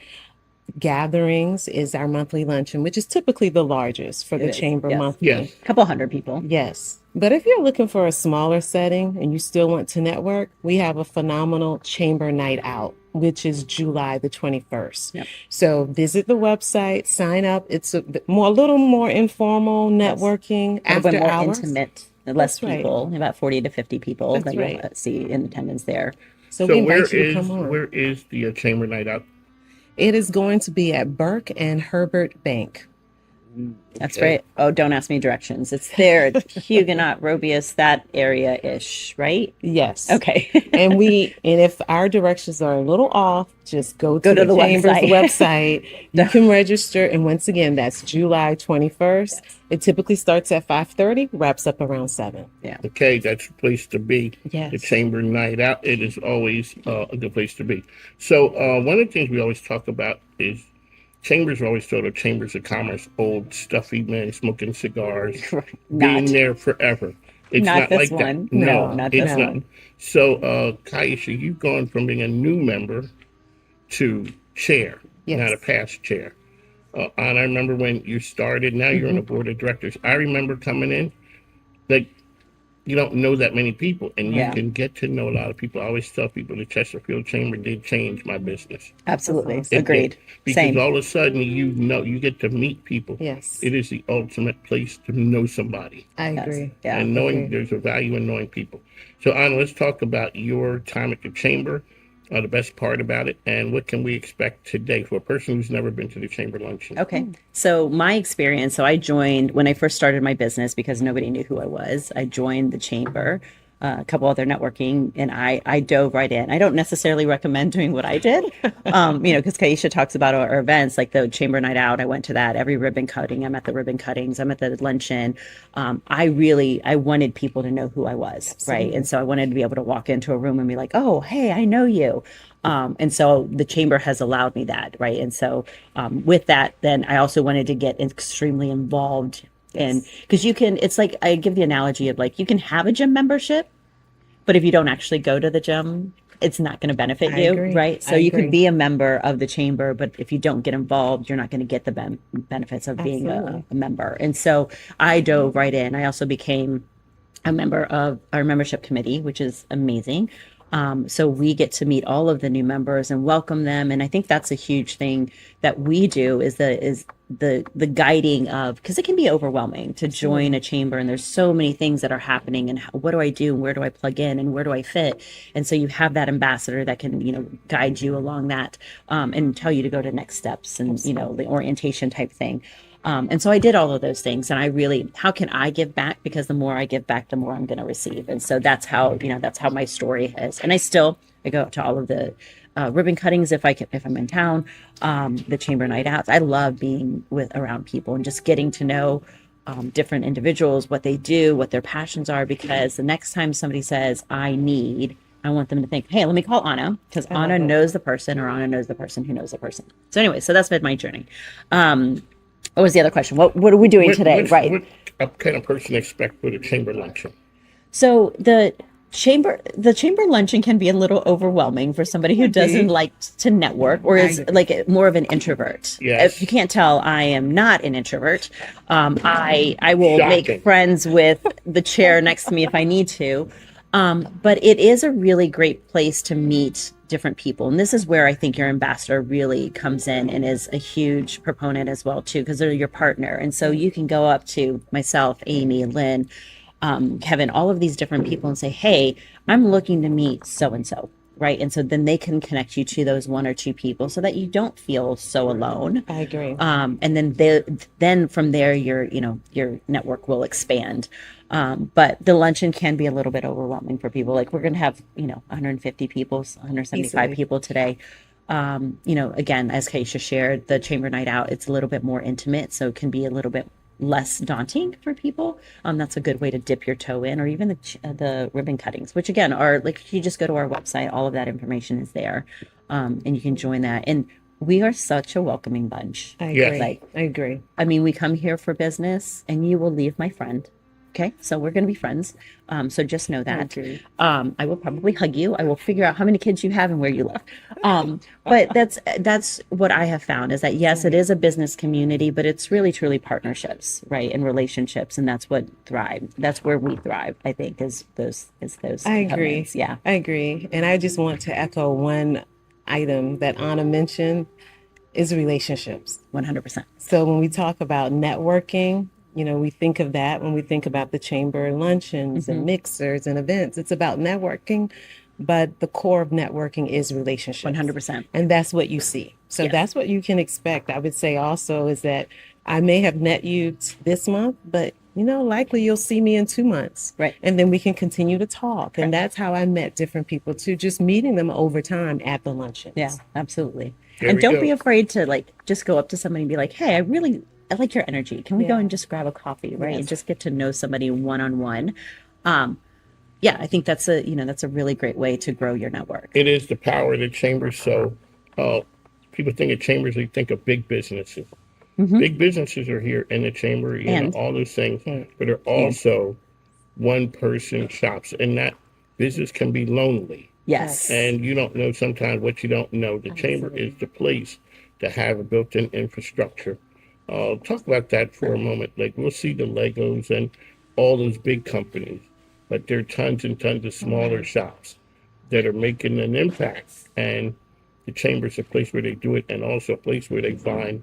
gatherings, is our monthly luncheon, which is typically the largest for the is, chamber yes. monthly. Yes. A couple hundred people. Yes. But if you're looking for a smaller setting and you still want to network, we have a phenomenal chamber night out, which is July the 21st. Yep. So visit the website, sign up. It's a little more informal networking A little after bit more hours. intimate, less That's right. people, about 40 to 50 people That's that right. you'll see in attendance there. So, So we where invite you to is come on. where is the chamber night out? It is going to be at Burke and Herbert Bank. That's Okay. right. Oh, don't ask me directions. It's there, Huguenot, Robius, that area-ish, right? Yes. Okay. And if our directions are a little off, just go to to the the chamber's website. website. You can register. And once again, that's July 21st. It typically starts at 5:30, wraps up around 7. Okay, that's the place to be. Yes. The chamber night out. It is always a good place to be. So one of the things we always talk about is chambers are always thought of chambers of commerce, old stuffy men smoking cigars, Not. being there forever. It's Not not, this like one. that. No, No, not it's this not. one. So, Kaisha, you've gone from being a new member to chair, Yes. not a past chair. And I remember when you started, now you're on the board of directors. I remember coming in, like, you don't know that many people, and you Yeah. can get to know a lot of people. I always tell people the Chesterfield Chamber did change my business. Absolutely. That's awesome. It Agreed. did. Because Same. all of a sudden, you get to meet people. Yes. It is the ultimate place to know somebody. I Yes. agree. Yeah. And knowing Agreed. there's a value in knowing people. So, Anna, let's talk about your time at the chamber, the best part about it, and what can we expect today for a person who's never been to the chamber luncheon? Okay. So my experience, so I joined when I first started my business because nobody knew who I was. I joined the chamber, a couple other networking, and I dove right in. I don't necessarily recommend doing what I did, because Kaisha talks about our events, like the chamber night out. I went to that, every ribbon cutting. I'm at the ribbon cuttings. I'm at the luncheon. I wanted people to know who I was, right? And so I wanted to be able to walk into a room and be like, oh, hey, I know you. And so the chamber has allowed me that, right? And so with that, then I also wanted to get extremely involved in, because it's like, I give the analogy of like, you can have a gym membership, but if you don't actually go to the gym, it's not going to benefit I you, agree. right? So I you agree. can be a member of the chamber, but if you don't get involved, you're not going to get the benefits of being Absolutely. a member. And so I dove right in. I also became a member of our membership committee, which is amazing. So we get to meet all of the new members and welcome them. And I think that's a huge thing that we do is the guiding of, because it can be overwhelming to join a chamber and there's so many things that are happening and what do I do and where do I plug in and where do I fit? And so you have that ambassador that can, guide you along that, and tell you to go to next steps and, the orientation type thing. And so I did all of those things and how can I give back? Because the more I give back, the more I'm going to receive. And so that's how my story is. And I go to all of the ribbon cuttings if I'm in town, the chamber night outs. I love being around people and just getting to know different individuals, what they do, what their passions are, because the next time somebody says, I want them to think, hey, let me call Anna, because Anna knows the person or Anna knows the person who knows the person. So anyway, so that's been my journey. What was the other question? What are we doing today? Right. What kind of person expect for the chamber luncheon? So the chamber luncheon can be a little overwhelming for somebody who doesn't like to network or is like more of an introvert. Yes. If you can't tell, I am not an introvert. I will Shocking. make friends with the chair next to me if I need to. But it is a really great place to meet different people. And this is where I think your ambassador really comes in and is a huge proponent as well, too, because they're your partner. And so you can go up to myself, Amy, Lynn, Kevin, all of these different people and say, hey, I'm looking to meet so-and-so. Right. And so then they can connect you to those one or two people so that you don't feel so alone. I agree. And then from there, your network will expand. But the luncheon can be a little bit overwhelming for people. Like we're going to have, 150 people, 175 Easily. people today. Again, as Kaisha shared, the chamber night out, it's a little bit more intimate. So it can be a little bit less daunting for people. That's a good way to dip your toe in, or even the ribbon cuttings, which again are like, you just go to our website, all of that information is there. And you can join that. And we are such a welcoming bunch. I Yes. agree. I agree. I mean, we come here for business and you will leave my friend. Okay. So we're going to be friends. So just know that. agree. I will probably hug you. I will figure out how many kids you have and where you live. But that's what I have found is that, yes, it is a business community, but it's really, truly partnerships, right? And relationships. And that's what thrive. That's where we thrive, I think, is those. I agree. covenants. Yeah. I agree. And I just want to echo one item that Anna mentioned is relationships. 100%. So when we talk about networking, we think of that when we think about the chamber luncheons and mixers and events. It's about networking, but the core of networking is relationships. 100%. And that's what you see. So Yes. that's what you can expect. I would say also is that I may have met you this month, but likely you'll see me in 2 months. Right. And then we can continue to talk. And that's how I met different people too, just meeting them over time at the luncheons. Yeah, absolutely. There And we don't go. be afraid to just go up to somebody and be like, hey, I like your energy. Can we go Yeah. and just grab a coffee, right? Yes. And just get to know somebody one-on-one. I think that's a really great way to grow your network. It is the power of the chamber. So people think of chambers, they think of big businesses. Big businesses are here in the chamber, you know, all those things, but they're also one-person shops, and that business can be lonely. Yes. And you don't know sometimes what you don't know. The chamber is the place to have a built-in infrastructure. Talk about that for a moment. Like, we'll see the Legos and all those big companies, but there are tons and tons of smaller shops that are making an impact, and the chamber is a place where they do it, and also a place where they find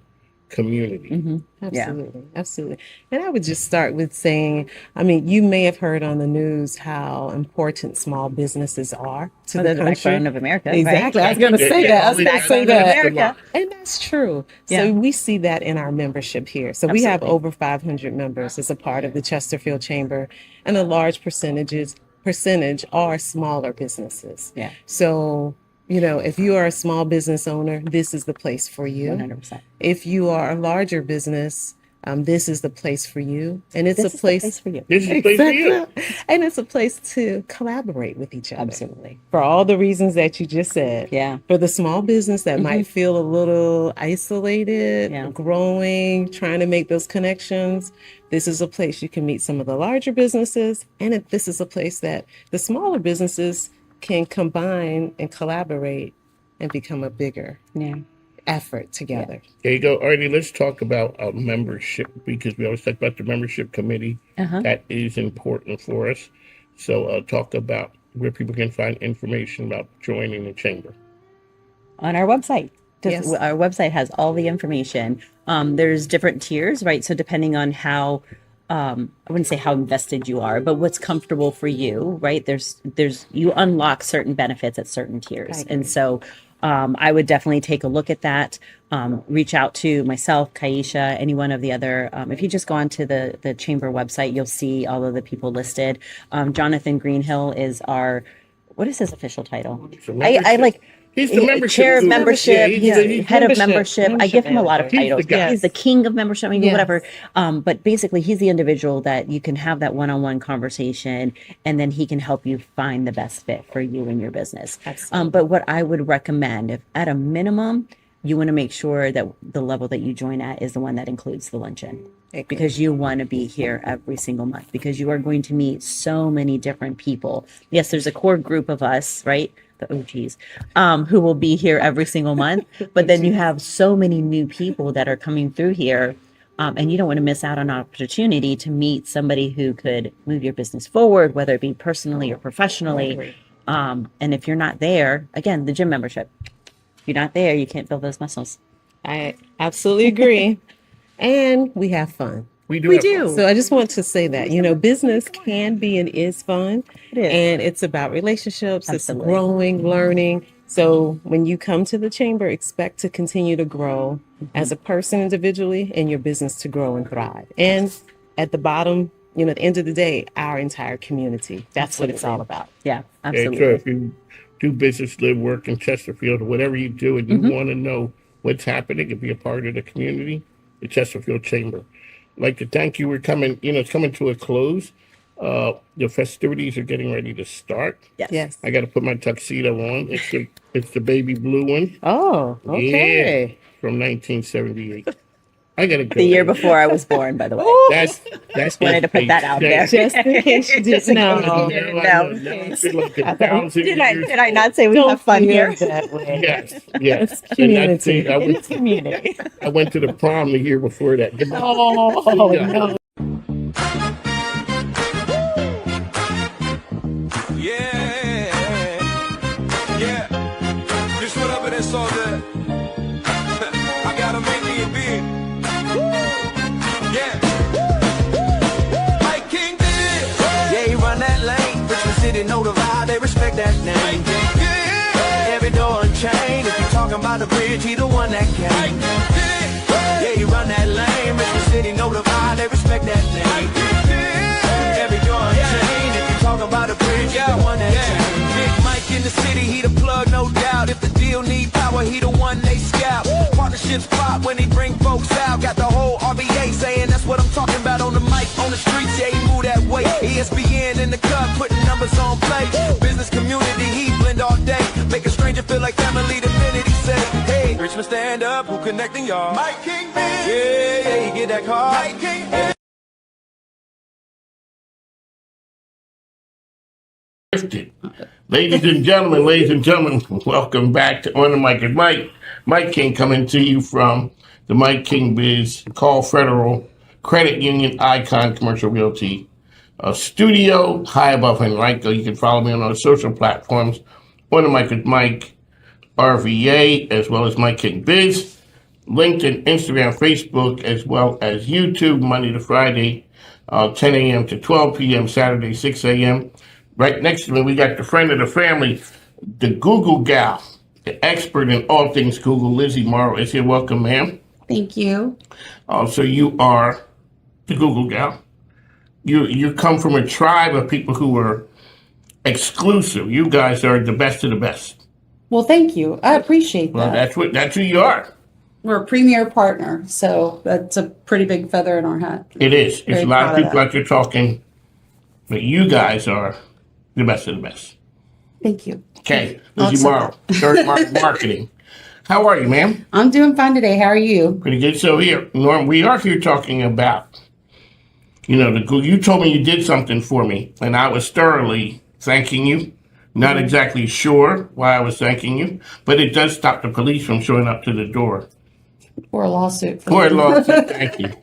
community. Absolutely. Absolutely. And I would just start with saying, I mean, you may have heard on the news how important small businesses are to the country. Backbone of America. Exactly. Right? I was going to say that. I was going to say that. America. And that's true. So we see that in our membership here. So we have over 500 members as a part of the Chesterfield Chamber, and a large percentage are smaller businesses. Yeah. So, you know, if you are a small business owner, this is the place for you. 100%. If you are a larger business, this is the place for you. And it's This a is the place, place for you. This is a place for you. and it's a place to collaborate with each other. Absolutely. For all the reasons that you just said. Yeah. For the small business that might feel a little isolated, Yeah. growing, trying to make those connections, this is a place you can meet some of the larger businesses. And this is a place that the smaller businesses can combine and collaborate and become a bigger effort together. There you go. Alrighty, let's talk about membership, because we always talk about the membership committee. That is important for us. So talk about where people can find information about joining the chamber. On our website. Yes. Our website has all the information. There's different tiers, right? So depending on how, I wouldn't say how invested you are, but what's comfortable for you, right? You unlock certain benefits at certain tiers. And so I would definitely take a look at that. Reach out to myself, Kaisha, any one of the other. If you just go onto the chamber website, you'll see all of the people listed. Jonathan Greenhill is what is his official title? He's the membership chair of guru. membership. Yeah, he's head of membership. I give him a lot of He's the titles. guy. He's the king of membership. I mean, whatever. But basically, he's the individual that you can have that one-on-one conversation, and then he can help you find the best fit for you and your business. But what I would recommend, if at a minimum, you want to make sure that the level that you join at is the one that includes the luncheon. Because you want to be here every single month, because you are going to meet so many different people. Yes, there's a core group of us, right? The OGs, who will be here every single month. But then you have so many new people that are coming through here. And you don't want to miss out on an opportunity to meet somebody who could move your business forward, whether it be personally or professionally. And if you're not there, again, the gym membership. If you're not there, you can't build those muscles. I absolutely agree. And we have fun. We do. So I just want to say that, you know, business can be and is fun. It is. And it's about relationships. Absolutely. It's growing, learning. So when you come to the chamber, expect to continue to grow as a person individually, and your business to grow and thrive. And at the bottom, you know, at the end of the day, our entire community. That's what it's all about. Yeah, Okay, absolutely. so if you do business, live, work in Chesterfield, or whatever you do, and you want to know what's happening and be a part of the community, the Chesterfield Chamber. I'd like to thank you for coming. You know, it's coming to a close. The festivities are getting ready to start. Yes. I got to put my tuxedo on. It's the baby blue one. Oh, okay. Yeah, from 1978. I gotta go. The year before I was born, by the way. That's Wanted to put that out there. Just in case you didn't know. Did I not say we have fun here? That way. Yes. It's community. It's community. I went to the prom the year before that. Oh, no. Yeah. Just what up and it's all good. I gotta make me a bid. Yeah. Mike King Biz. Yeah, he run that lane. Richmond City know the vibe, they respect that name. Mike King Biz. Every door unchained. If you talking about the bridge, he the one that came. Mike King Biz. Yeah, he run that lane. Richmond City know the vibe, they respect that name. Mike King Biz. Every door unchained. If you talking about the bridge, he the one that came. Big Mike in the city, he the plug, no doubt. If the deal need power, he the one they scout. Partnerships pop when he bring folks out. Got the whole RBA saying that's what I'm talking about on the mic, on the streets. Yeah, he move that way. ESPN in the club, putting numbers on play. Business community, he blend all day. Make a stranger feel like family the minute he say, hey, Rich Richmond stand up, who connecting y'all? Mike King Biz. Yeah, you get that call. Mike King Biz. Ladies and gentlemen, welcome back to On the Mic with Mike. Mike King coming to you from the MIKEKINGBIZ Call Federal Credit Union Icon Commercial Realty studio high above Henrico. You can follow me on our social platforms, On the Mic with Mike RVA, as well as MIKEKINGBIZ, LinkedIn, Instagram, Facebook, as well as YouTube, Monday to Friday, 10 a.m. to 12 p.m., Saturday, 6 a.m. Right next to me, we got the friend of the family, the Google gal, the expert in all things Google, Lizzie Morrow is here. Welcome, ma'am. Thank you. So you are the Google gal. You come from a tribe of people who are exclusive. You guys are the best of the best. Well, thank you. I appreciate Well, that. that's who you are. We're a premier partner, so that's a pretty big feather in our hat. It is. There's Very a lot of proud of people that. out there talking, but you guys are the best of the best. Thank you. Okay, I'll Lizzie accept Morrow, Marketing. How are you, ma'am? I'm doing fine today. How are you? Pretty good. So here, Norm, we are here talking about, you told me you did something for me, and I was thoroughly thanking you. Not exactly sure why I was thanking you, but it does stop the police from showing up to the door. Or a lawsuit. Or a lawsuit. Thank you.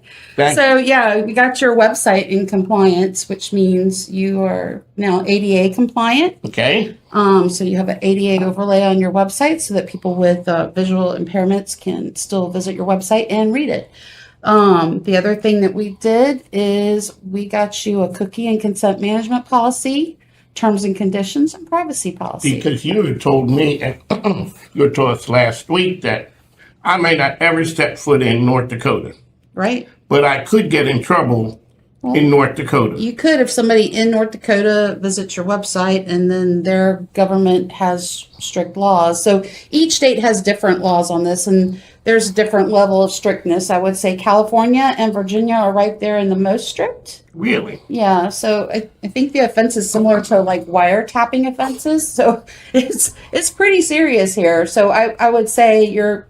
So yeah, we got your website in compliance, which means you are now ADA compliant. Okay. So you have an ADA overlay on your website so that people with visual impairments can still visit your website and read it. The other thing that we did is we got you a cookie and consent management policy, terms and conditions, and privacy policy. Because you had told me, you had told us last week that I may not ever step foot in North Dakota. Right. But I could get in trouble in North Dakota. You could if somebody in North Dakota visits your website and then their government has strict laws. So each state has different laws on this, and there's a different level of strictness. I would say California and Virginia are right there in the most strict. Really? Yeah. So I think the offense is similar to like wiretapping offenses. So it's pretty serious here. So I would say you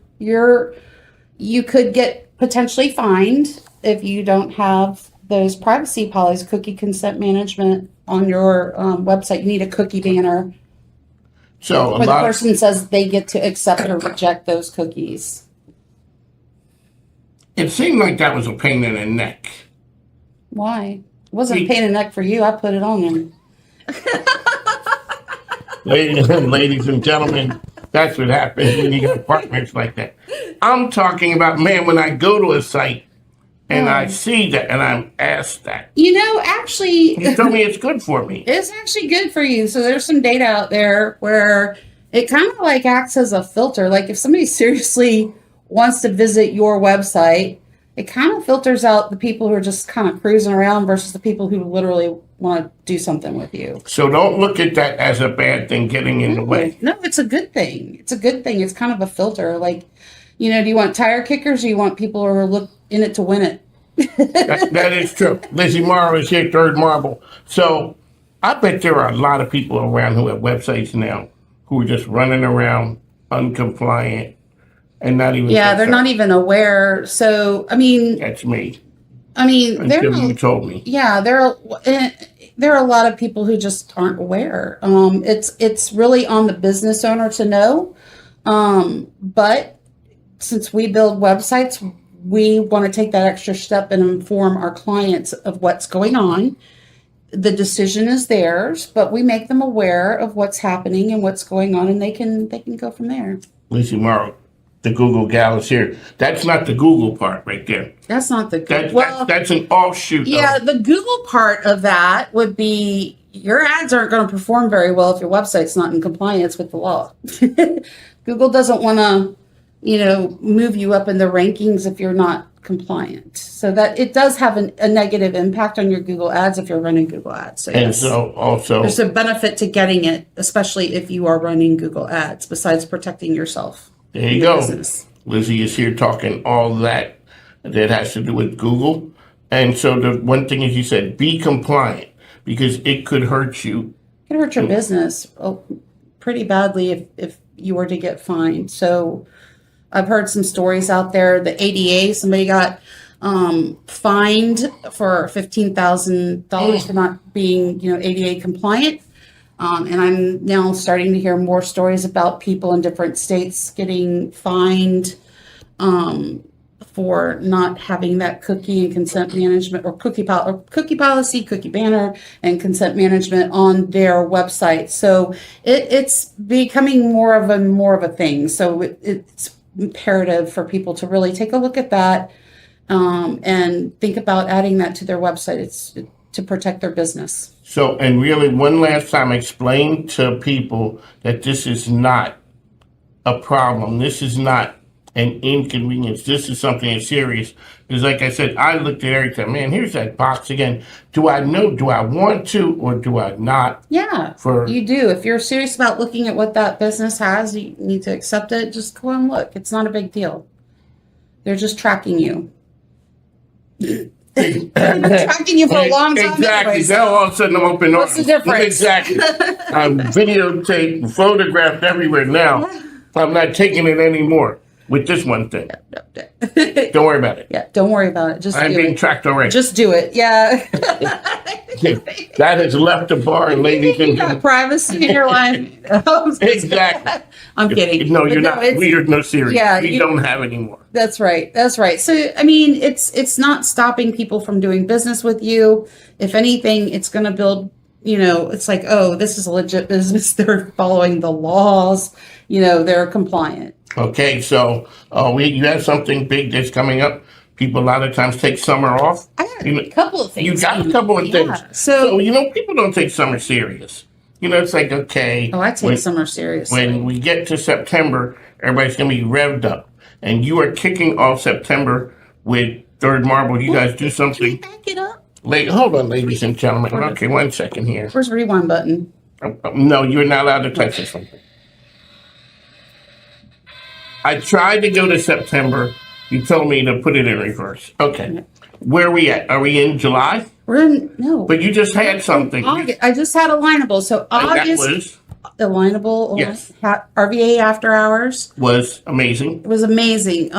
could get potentially fined if you don't have those privacy policies, cookie consent management on your website. You need a cookie banner So where the person says they get to accept or reject those cookies. It seemed like that was a pain in the neck. Why? It wasn't a pain in the neck for you. I put it on there. Ladies and gentlemen, that's what happens when you get partners like that. I'm talking about, man, when I go to a site and I see that and I'm asked that. Actually, You told me it's good for me. it's actually good for you. So there's some data out there where it kind of like acts as a filter. Like if somebody seriously wants to visit your website, it kind of filters out the people who are just kind of cruising around versus the people who literally want to do something with you. So don't look at that as a bad thing getting in the way. No, it's a good thing. It's a good thing. It's kind of a filter. Like, do you want tire kickers or do you want people who are in it to win it? That is true. Lizzie Morrow is here, third marble. So I bet there are a lot of people around who have websites now who are just running around uncompliant and not even. Yeah, they're not even aware. So, That's me. Until you told me. Yeah, there are a lot of people who just aren't aware. It's really on the business owner to know. But since we build websites, we want to take that extra step and inform our clients of what's going on. The decision is theirs, but we make them aware of what's happening and what's going on, and they can go from there. Lizzie Morrow, the Google gal is here. That's not the Google part right there. That's not the Google. That's an offshoot. Yeah, the Google part of that would be your ads aren't going to perform very well if your website's not in compliance with the law. Google doesn't want to, move you up in the rankings if you're not compliant. So that it does have a negative impact on your Google ads if you're running Google ads. So And so also, there's a benefit to getting it, especially if you are running Google ads, besides protecting yourself. there you your go. business. Lizzie is here talking all that has to do with Google. And so the one thing is you said, be compliant because it could hurt you. It could hurt your business pretty badly if you were to get fined. So I've heard some stories out there. The ADA, somebody got fined for $15,000 for not being, ADA compliant. And I'm now starting to hear more stories about people in different states getting fined for not having that cookie and consent management or cookie policy, cookie banner, and consent management on their website. So it's becoming more of a thing. So it's imperative for people to really take a look at that and think about adding that to their website. It's to protect their business. So, and really, one last time, explain to people that this is not a problem. This is not an inconvenience. This is something that's serious. Because like I said, I looked at everything. Man, here's that box again. Do I know? Do I want to or do I not? Yeah, you do. If you're serious about looking at what that business has, you need to accept it. Just go and look. It's not a big deal. They're just tracking you. They've been tracking you for a long time. Exactly. Anyways. Now all of a sudden I'm open. What's the difference? Exactly. I'm videotaped, photographed everywhere now. I'm not taking it anymore with this one thing. Don't worry about it. Yeah, don't worry about it. Just I'm do being it. tracked already. Just do it. Yeah. That has left the bar, ladies and You got gentlemen. privacy in your life. Exactly. I'm kidding. No, But you're not. it's- We're no serious. Yeah, we don't have any more. That's right. That's right. So, I mean, it's not stopping people from doing business with you. If anything, it's going to build, it's like, oh, this is a legit business. They're following the laws. They're compliant. Okay, so you have something big that's coming up. People a lot of times take summer off. I got a couple of things. You got a couple of things. So, people don't take summer serious. It's like, okay. I take summer seriously. When we get to September, everybody's going to be revved up. And you are kicking off September with Third Marble. You guys do something. Back it up. Hold on, ladies and gentlemen. Okay, 1 second here. Where's the rewind button? No, you're not allowed to touch this one. I tried to go to September. You told me to put it in reverse. Okay. Where are we at? Are we in July? No. But you just had something. August. I just had Alignable. So August. Alignable. Yes. RVA After Hours. Was amazing. It was amazing.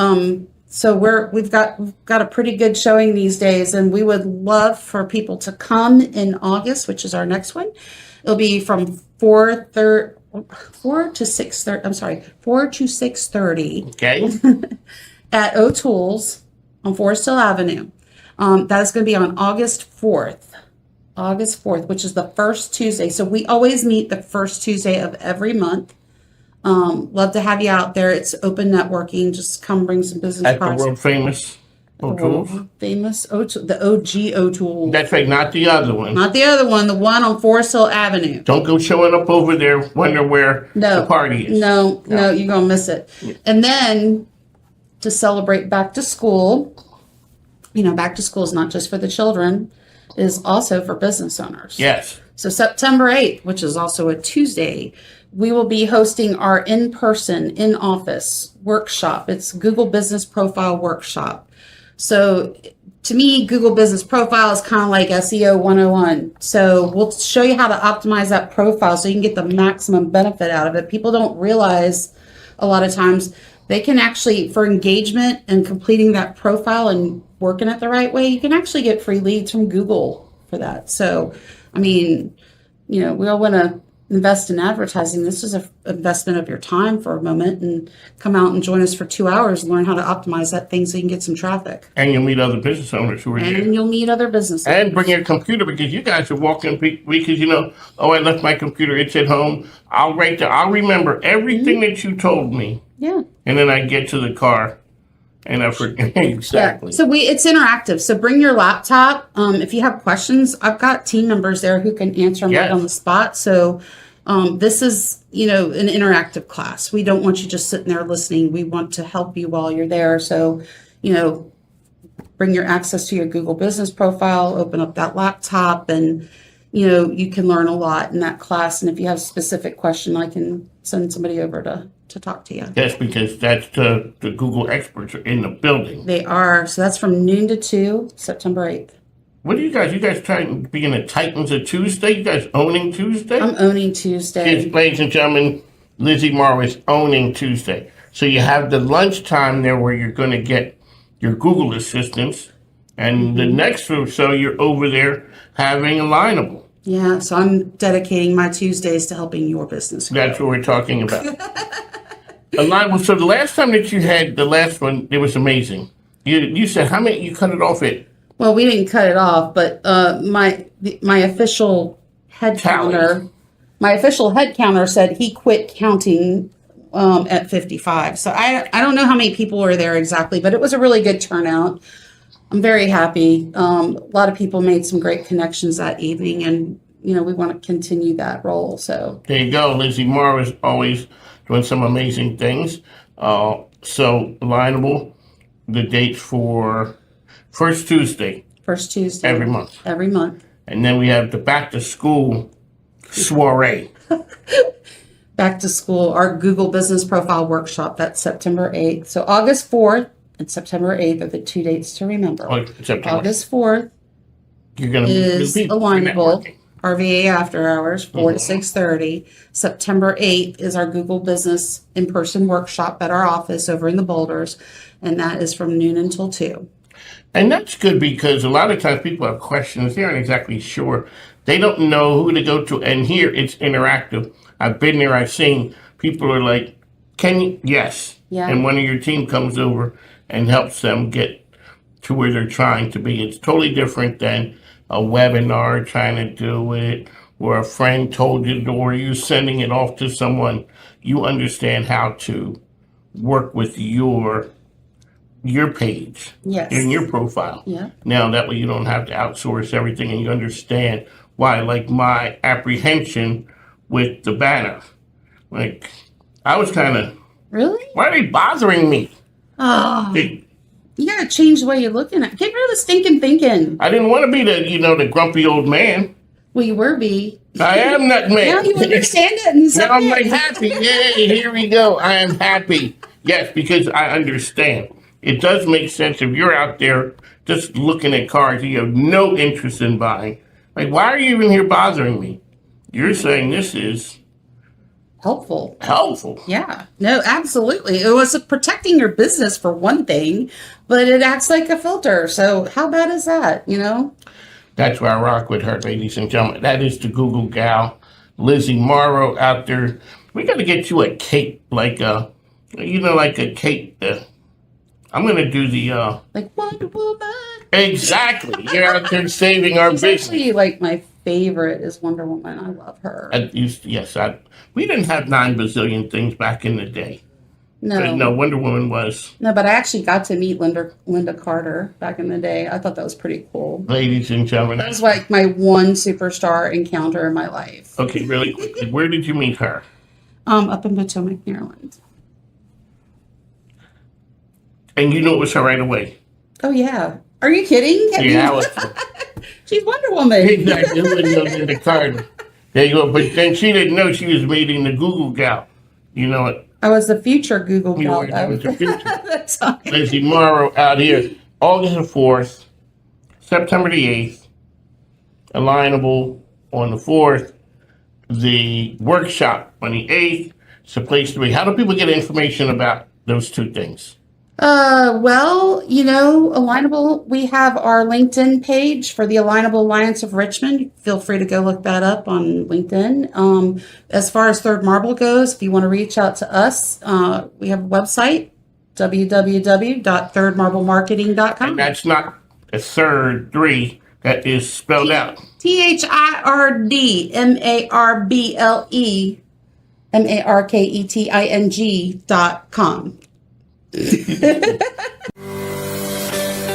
So we've got a pretty good showing these days, and we would love for people to come in August, which is our next one. It'll be from 4 to 6:30. I'm sorry, 4 to 6:30. Okay. At O'Toole's on Forest Hill Avenue. That is going to be on August 4th. August 4th, which is the first Tuesday. So we always meet the first Tuesday of every month. Love to have you out there. It's open networking. Just come bring some business At cards. the world famous O'Toole's. Famous O'Toole, the OG O'Toole. That's right, not the other one. Not the other one, the one on Forest Hill Avenue. Don't go showing up over there, wonder where the party is. No, you're going to miss it. And then to celebrate back to school, back to school is not just for the children, it is also for business owners. Yes. So September 8th, which is also a Tuesday, we will be hosting our in-person, in-office workshop. It's Google Business Profile Workshop. So to me, Google Business Profile is kind of like SEO 101. So we'll show you how to optimize that profile so you can get the maximum benefit out of it. People don't realize a lot of times they can actually, for engagement and completing that profile and working it the right way, you can actually get free leads from Google for that. So, I mean, we all want to invest in advertising. This is an investment of your time for a moment, and come out and join us for 2 hours and learn how to optimize that thing so you can get some traffic. And you'll meet other business owners who are there. And you'll meet other business owners. And bring your computer, because you guys are walking because I left my computer, it's at home. I'll remember everything that you told me. Yeah. And then I get to the car and I forget. Exactly. Yeah. So it's interactive. So bring your laptop. If you have questions, I've got team members there who can answer them right on the spot. So this is, an interactive class. We don't want you just sitting there listening. We want to help you while you're there. So, bring your access to your Google Business Profile, open up that laptop, and, you can learn a lot in that class. And if you have a specific question, I can send somebody over to talk to you. That's because that's the Google experts are in the building. They are. So that's from noon to 2, September 8th. What do you guys trying to be in the Titans of Tuesday? You guys owning Tuesday? I'm owning Tuesday. Yes, ladies and gentlemen, Lizzie Morrow is owning Tuesday. So you have the lunchtime there where you're going to get your Google assistance, and the next or so you're over there having Alignable. Yeah, so I'm dedicating my Tuesdays to helping your business grow. That's what we're talking about. Alignable. So the last time that you had the last one, it was amazing. You said how many? You cut it off at? Well, we didn't cut it off, but my official head counter, said he quit counting at 55. So I don't know how many people were there exactly, but it was a really good turnout. I'm very happy. A lot of people made some great connections that evening, and we want to continue that role. So there you go. Lizzie Morrow is always doing some amazing things. So Alignable, the date for first Tuesday every month. And then we have the back to school soiree. Back to school, our Google Business Profile Workshop, that's September 8th. So August 4th and September 8th are the 2 dates to remember. August 4th is Alignable, RVA After Hours, 4 to 6:30. September 8th is our Google Business in-person workshop at our office over in the Boulders, and that is from noon until 2. And that's good because a lot of times people have questions. They aren't exactly sure. They don't know who to go to. And here it's interactive. I've been there. I've seen people are like, can you? Yes. Yeah. And one of your team comes over and helps them get to where they're trying to be. It's totally different than a webinar trying to do it or a friend told you or you're sending it off to someone. You understand how to work with your page and your profile. Yeah. Now that way you don't have to outsource everything and you understand why, like my apprehension with the banner. Like I was kind of, really? Why are they bothering me? Oh, you gotta change the way you're looking at it. Get rid of the stinking thinking. I didn't want to be the grumpy old man. Well, you were B. I am that man. Now you understand it. And now I'm like happy. Yay, here we go. I am happy. Yes, because I understand. It does make sense if you're out there just looking at cars you have no interest in buying. Like, why are you even here bothering me? You're saying this is helpful. Yeah. No, absolutely. It was protecting your business for one thing, but it acts like a filter. So how bad is that, That's why I rock with her, ladies and gentlemen. That is the Google gal, Lizzie Morrow out there. We got to get you a cape, like a cape. I'm going to do the... like Wonder Woman. Exactly. You're out there saving our business. Actually, like, my favorite is Wonder Woman. I love her. We didn't have 9 bazillion things back in the day. No, Wonder Woman was. No, but I actually got to meet Linda Carter back in the day. I thought that was pretty cool. Ladies and gentlemen. That was like my one superstar encounter in my life. Okay, really quickly. Where did you meet her? Up in Potomac, Maryland. And you knew it was her right away? Oh, yeah. Are you kidding? Yeah, she's Wonder Woman. Exactly. Linda Carter. There you go. But then she didn't know she was meeting the Google gal. You know it. I was the future Google gal. That's Lizzie Morrow out here. August the 4th, September the 8th, Alignable on the 4th, the workshop on the 8th. It's a place to be. How do people get information about those two things? Well, Alignable, we have our LinkedIn page for the Alignable Alliance of Richmond. Feel free to go look that up on LinkedIn. As far as Third Marble goes, if you want to reach out to us, we have a website, www.thirdmarblemarketing.com. And that's not a third 3, that is spelled out. ThirdMarketing.com.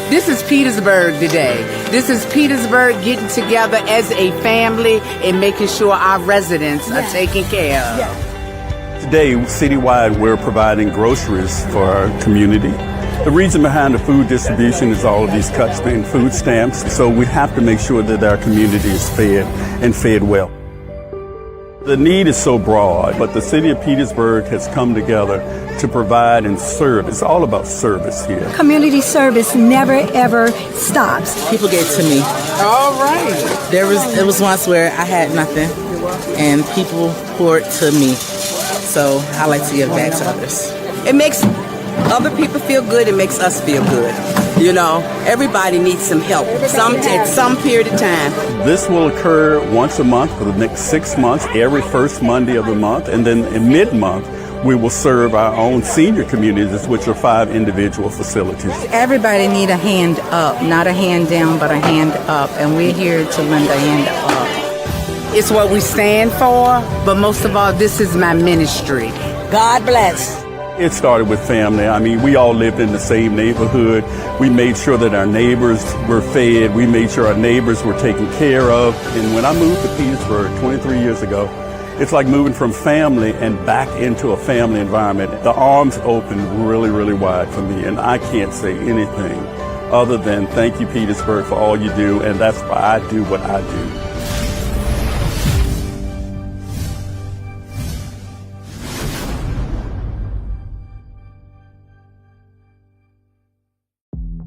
This is Petersburg today. This is Petersburg getting together as a family and making sure our residents are taken care of. Today, citywide, we're providing groceries for our community. The reason behind the food distribution is all of these cuts in food stamps, so we have to make sure that our community is fed and fed well. The need is so broad, but the city of Petersburg has come together to provide and serve. It's all about service here. Community service never, ever stops. People gave to me. All right. There was once where I had nothing, and people poured to me. So I like to give back to others. it makes other people feel good. It makes us feel good. You know, everybody needs some help at some period of time. This will occur once a month for the next 6 months, every first Monday of the month. And then in mid-month, we will serve our own senior communities, which are 5 individual facilities. Everybody need a hand up, not a hand down, but a hand up. And we're here to lend a hand up. It's what we stand for, but most of all, this is my ministry. God bless. It started with family. I mean, we all lived in the same neighborhood. We made sure that our neighbors were fed. We made sure our neighbors were taken care of. And when I moved to Petersburg 23 years ago, it's like moving from family and back into a family environment. The arms opened really, really wide for me, and I can't say anything other than thank you, Petersburg, for all you do, and that's why I do what I do.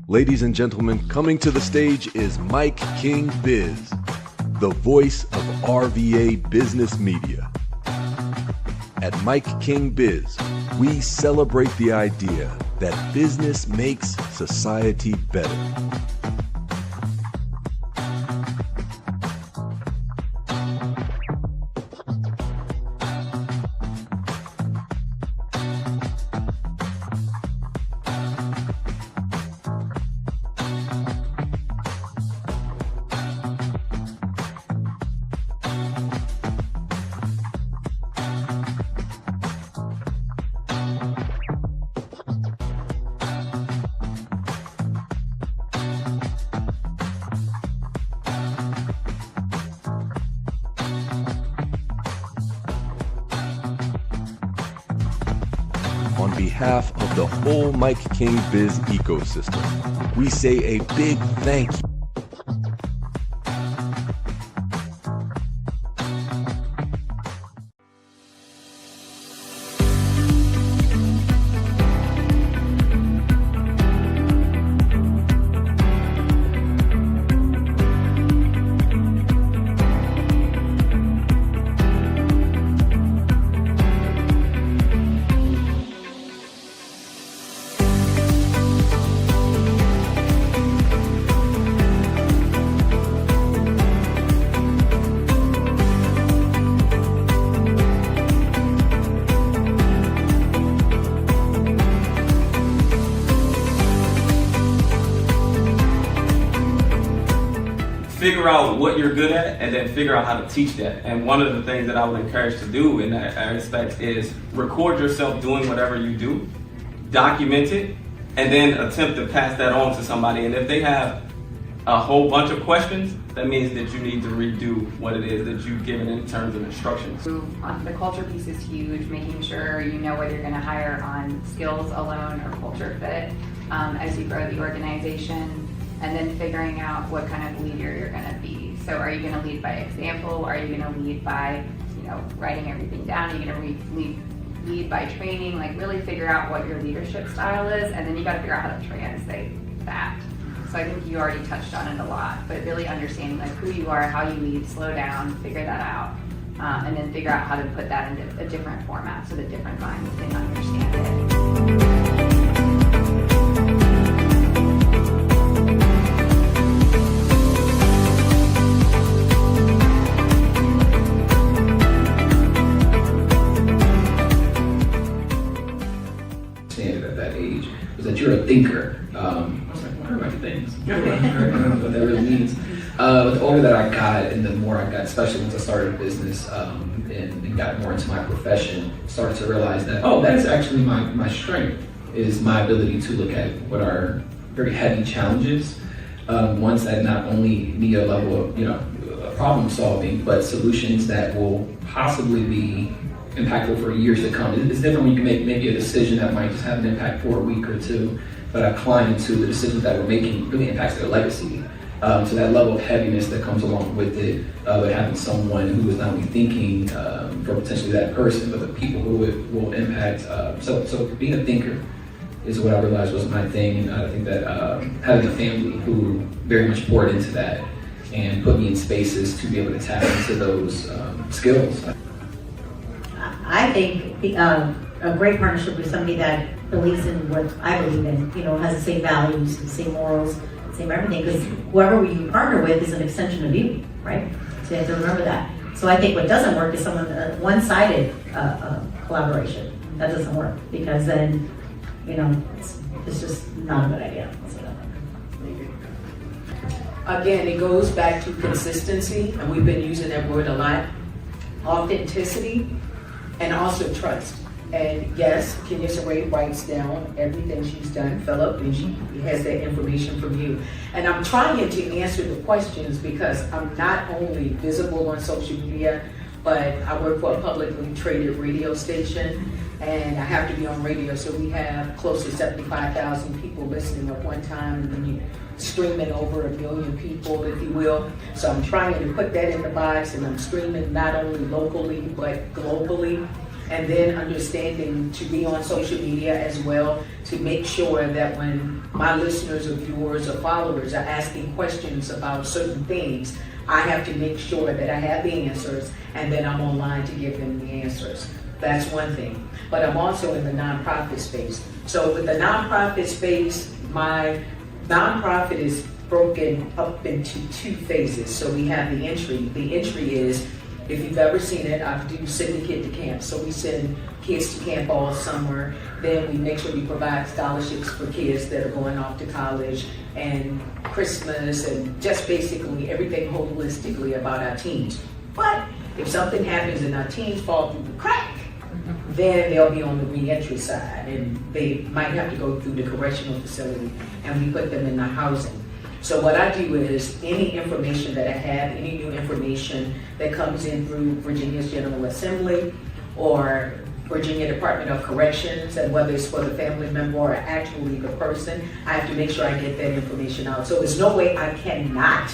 Ladies and gentlemen, coming to the stage is MIKEKINGBIZ, the voice of RVA business media. At MIKEKINGBIZ, we celebrate the idea that business makes society better. On behalf of the whole MIKEKINGBIZ ecosystem, we say a big thank you. Figure out what you're good at and then figure out how to teach that. And one of the things that I would encourage to do in that aspect is record yourself doing whatever you do, document it, and then attempt to pass that on to somebody. And if they have a whole bunch of questions, that means that you need to redo what it is that you've given in terms of instructions. The culture piece is huge, making sure you know whether you're going to hire on skills alone or culture fit as you grow the organization. And then figuring out what kind of leader you're going to be. So are you going to lead by example? Are you going to lead by, writing everything down? Are you going to lead by training? Like really figure out what your leadership style is, and then you got to figure out how to translate that. So I think you already touched on it a lot, but really understanding like who you are, how you lead, slow down, figure that out, and then figure out how to put that into a different format so that different minds can understand it. That you're a thinker. I was like, what are my things? I don't know what that really means. But the older that I got and the more I got, especially once I started a business and got more into my profession, started to realize that, that is actually my strength, is my ability to look at what are very heavy challenges, ones that not only need a level of problem solving, but solutions that will possibly be impactful for years to come. It's different when you can make maybe a decision that might just have an impact for a week or two, but a client into the decisions that we're making really impacts their legacy. So that level of heaviness that comes along with it, but having someone who is not only thinking for potentially that person, but the people who it will impact. So being a thinker is what I realized was my thing, and I think that having a family who very much poured into that and put me in spaces to be able to tap into those skills. I think a great partnership with somebody that believes in what I believe in, has the same values, the same morals, the same everything, because whoever you partner with is an extension of you, right? So you have to remember that. So I think what doesn't work is one-sided collaboration. That doesn't work, because then, it's just not a good idea. Again, it goes back to consistency, and we've been using that word a lot. Authenticity, and also trust. And yes, Kenya Ray writes down everything she's done, Philip, and she has that information from you. And I'm trying to answer the questions because I'm not only visible on social media, but I work for a publicly traded radio station, and I have to be on radio, so we have close to 75,000 people listening at one time, and then you streaming over 1 million people, if you will. So I'm trying to put that in the box, and I'm streaming not only locally, but globally. And then understanding to be on social media as well, to make sure that when my listeners or viewers or followers are asking questions about certain things, I have to make sure that I have the answers, and then I'm online to give them the answers. That's one thing. But I'm also in the nonprofit space. So with the nonprofit space, my nonprofit is broken up into 2 phases. So we have the entry. The entry is, if you've ever seen it, I do send a kid to camp. So we send kids to camp all summer. Then we make sure we provide scholarships for kids that are going off to college, and Christmas, and just basically everything holistically about our teens. But if something happens and our teens fall through the crack, then they'll be on the re-entry side, and they might have to go through the correctional facility, and we put them in the housing. So what I do is any information that I have, any new information that comes in through Virginia's General Assembly or Virginia Department of Corrections, and whether it's for the family member or actually the person, I have to make sure I get that information out. So there's no way I cannot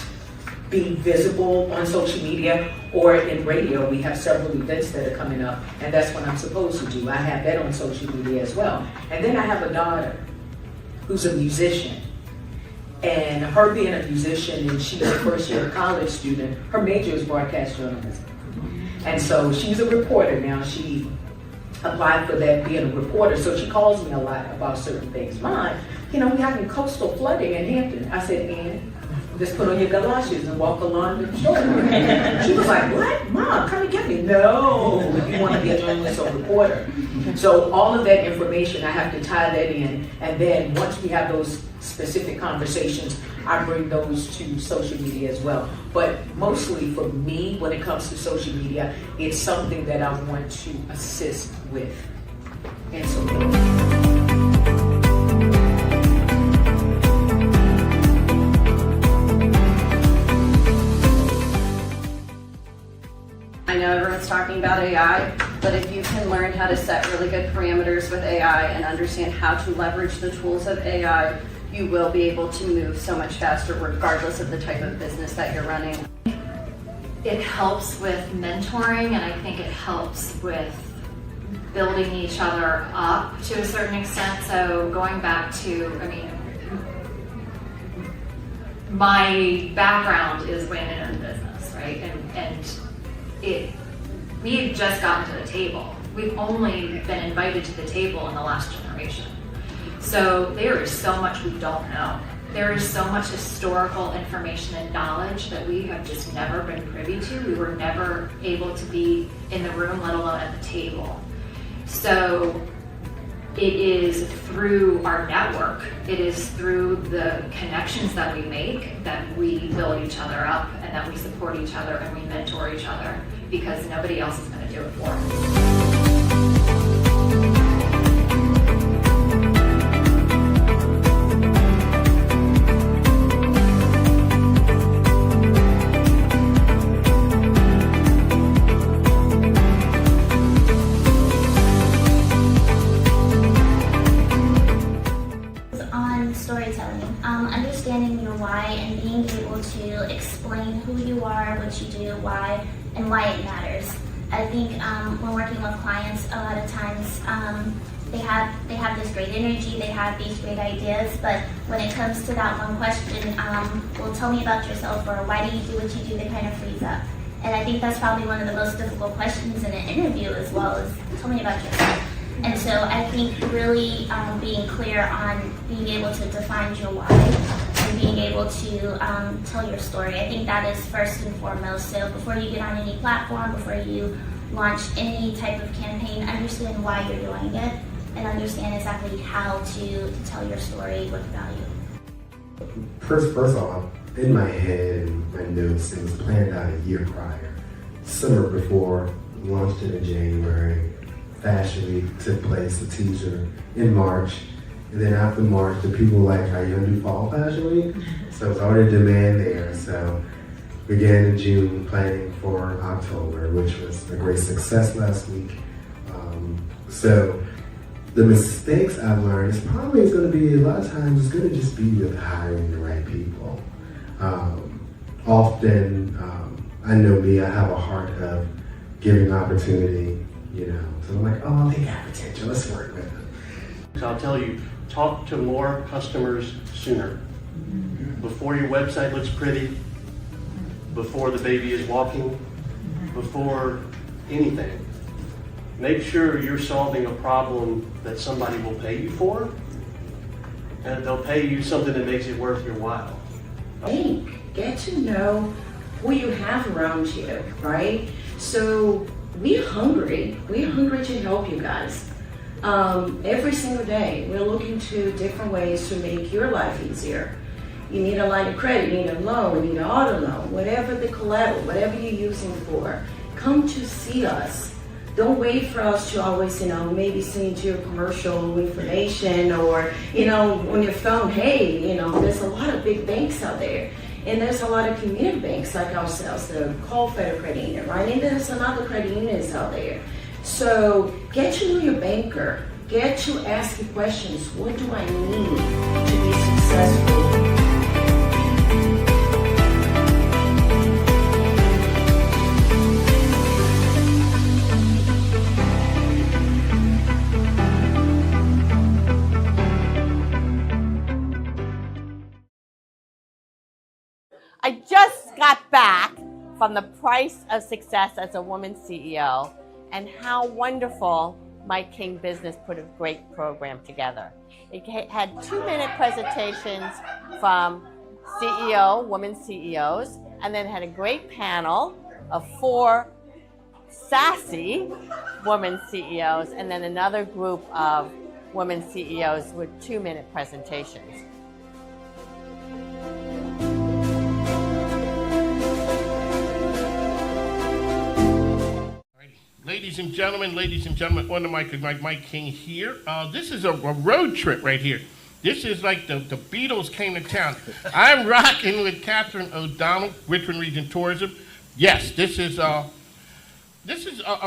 be visible on social media or in radio. We have several events that are coming up, and that's what I'm supposed to do. I have that on social media as well. And then I have a daughter who's a musician. And her being a musician, and she's a first-year college student, her major is broadcast journalism. And so she's a reporter now. She applied for that, being a reporter, so she calls me a lot about certain things. Mom, we're having coastal flooding in Hampton. I said, Ann, just put on your galoshes and walk along the shore. She was like, what? Mom, come and get me. No, you want to be a journalist or reporter. So all of that information, I have to tie that in. And then once we have those specific conversations, I bring those to social media as well. But mostly for me, when it comes to social media, it's something that I want to assist with. And so I know everyone's talking about AI, but if you can learn how to set really good parameters with AI and understand how to leverage the tools of AI, you will be able to move so much faster regardless of the type of business that you're running. It helps with mentoring, and I think it helps with building each other up to a certain extent. So going back to, my background is women in business, right? And we've just gotten to the table. We've only been invited to the table in the last generation. So there is so much we don't know. There is so much historical information and knowledge that we have just never been privy to. We were never able to be in the room, let alone at the table. So it is through our network, it is through the connections that we make that we build each other up, and that we support each other and we mentor each other, because nobody else is going to do it for us. Understanding your why and being able to explain who you are, what you do, why, and why it matters. I think when working with clients, a lot of times they have this great energy, they have these great ideas, but when it comes to that one question, well, tell me about yourself, or why do you do what you do, they kind of freeze up. And I think that's probably one of the most difficult questions in an interview as well, is tell me about yourself. And so I think really being clear on being able to define your why and being able to tell your story. I think that is first and foremost. So before you get on any platform, before you launch any type of campaign, understand why you're doing it and understand exactly how to tell your story with value. First off, in my head and my notes, it was planned out a year prior. Summer before, launched it in January. Fashion Week took place, a teaser, in March. And then after March, the people were like, are you gonna do Fall Fashion Week? So it's already demand there. So began in June, planning for October, which was a great success last week. So the mistakes I've learned is probably going to be, a lot of times, it's going to just be with hiring the right people. Often, I know me, I have a heart of giving opportunity, so I'm like, oh, they got potential, let's work with them. So I'll tell you, talk to more customers sooner. Before your website looks pretty, before the baby is walking, before anything. Make sure you're solving a problem that somebody will pay you for, and they'll pay you something that makes it worth your while. Get to know who you have around you, right? So we're hungry to help you guys. Every single day, we're looking to different ways to make your life easier. You need a line of credit, you need a loan, you need an auto loan, whatever the collateral, whatever you're using for, come to see us. Don't wait for us to always, maybe send you commercial information or, on your phone, hey, there's a lot of big banks out there. And there's a lot of community banks like ourselves that are called Federal Credit Union, right? And there's another credit unions out there. So get to know your banker. Get to ask you questions. What do I need to be successful? I just got back from the Price of Success as a Woman CEO and how wonderful MIKEKINGBIZ put a great program together. It had 2-minute presentations from women CEOs, and then had a great panel of 4 sassy women CEOs, and then another group of women CEOs with 2-minute presentations. Ladies and gentlemen, on the mic is Mike King here. This is a road trip right here. This is like the Beatles came to town. I'm rocking with Catherine O'Donnell, Richmond Region Tourism. Yes, this is a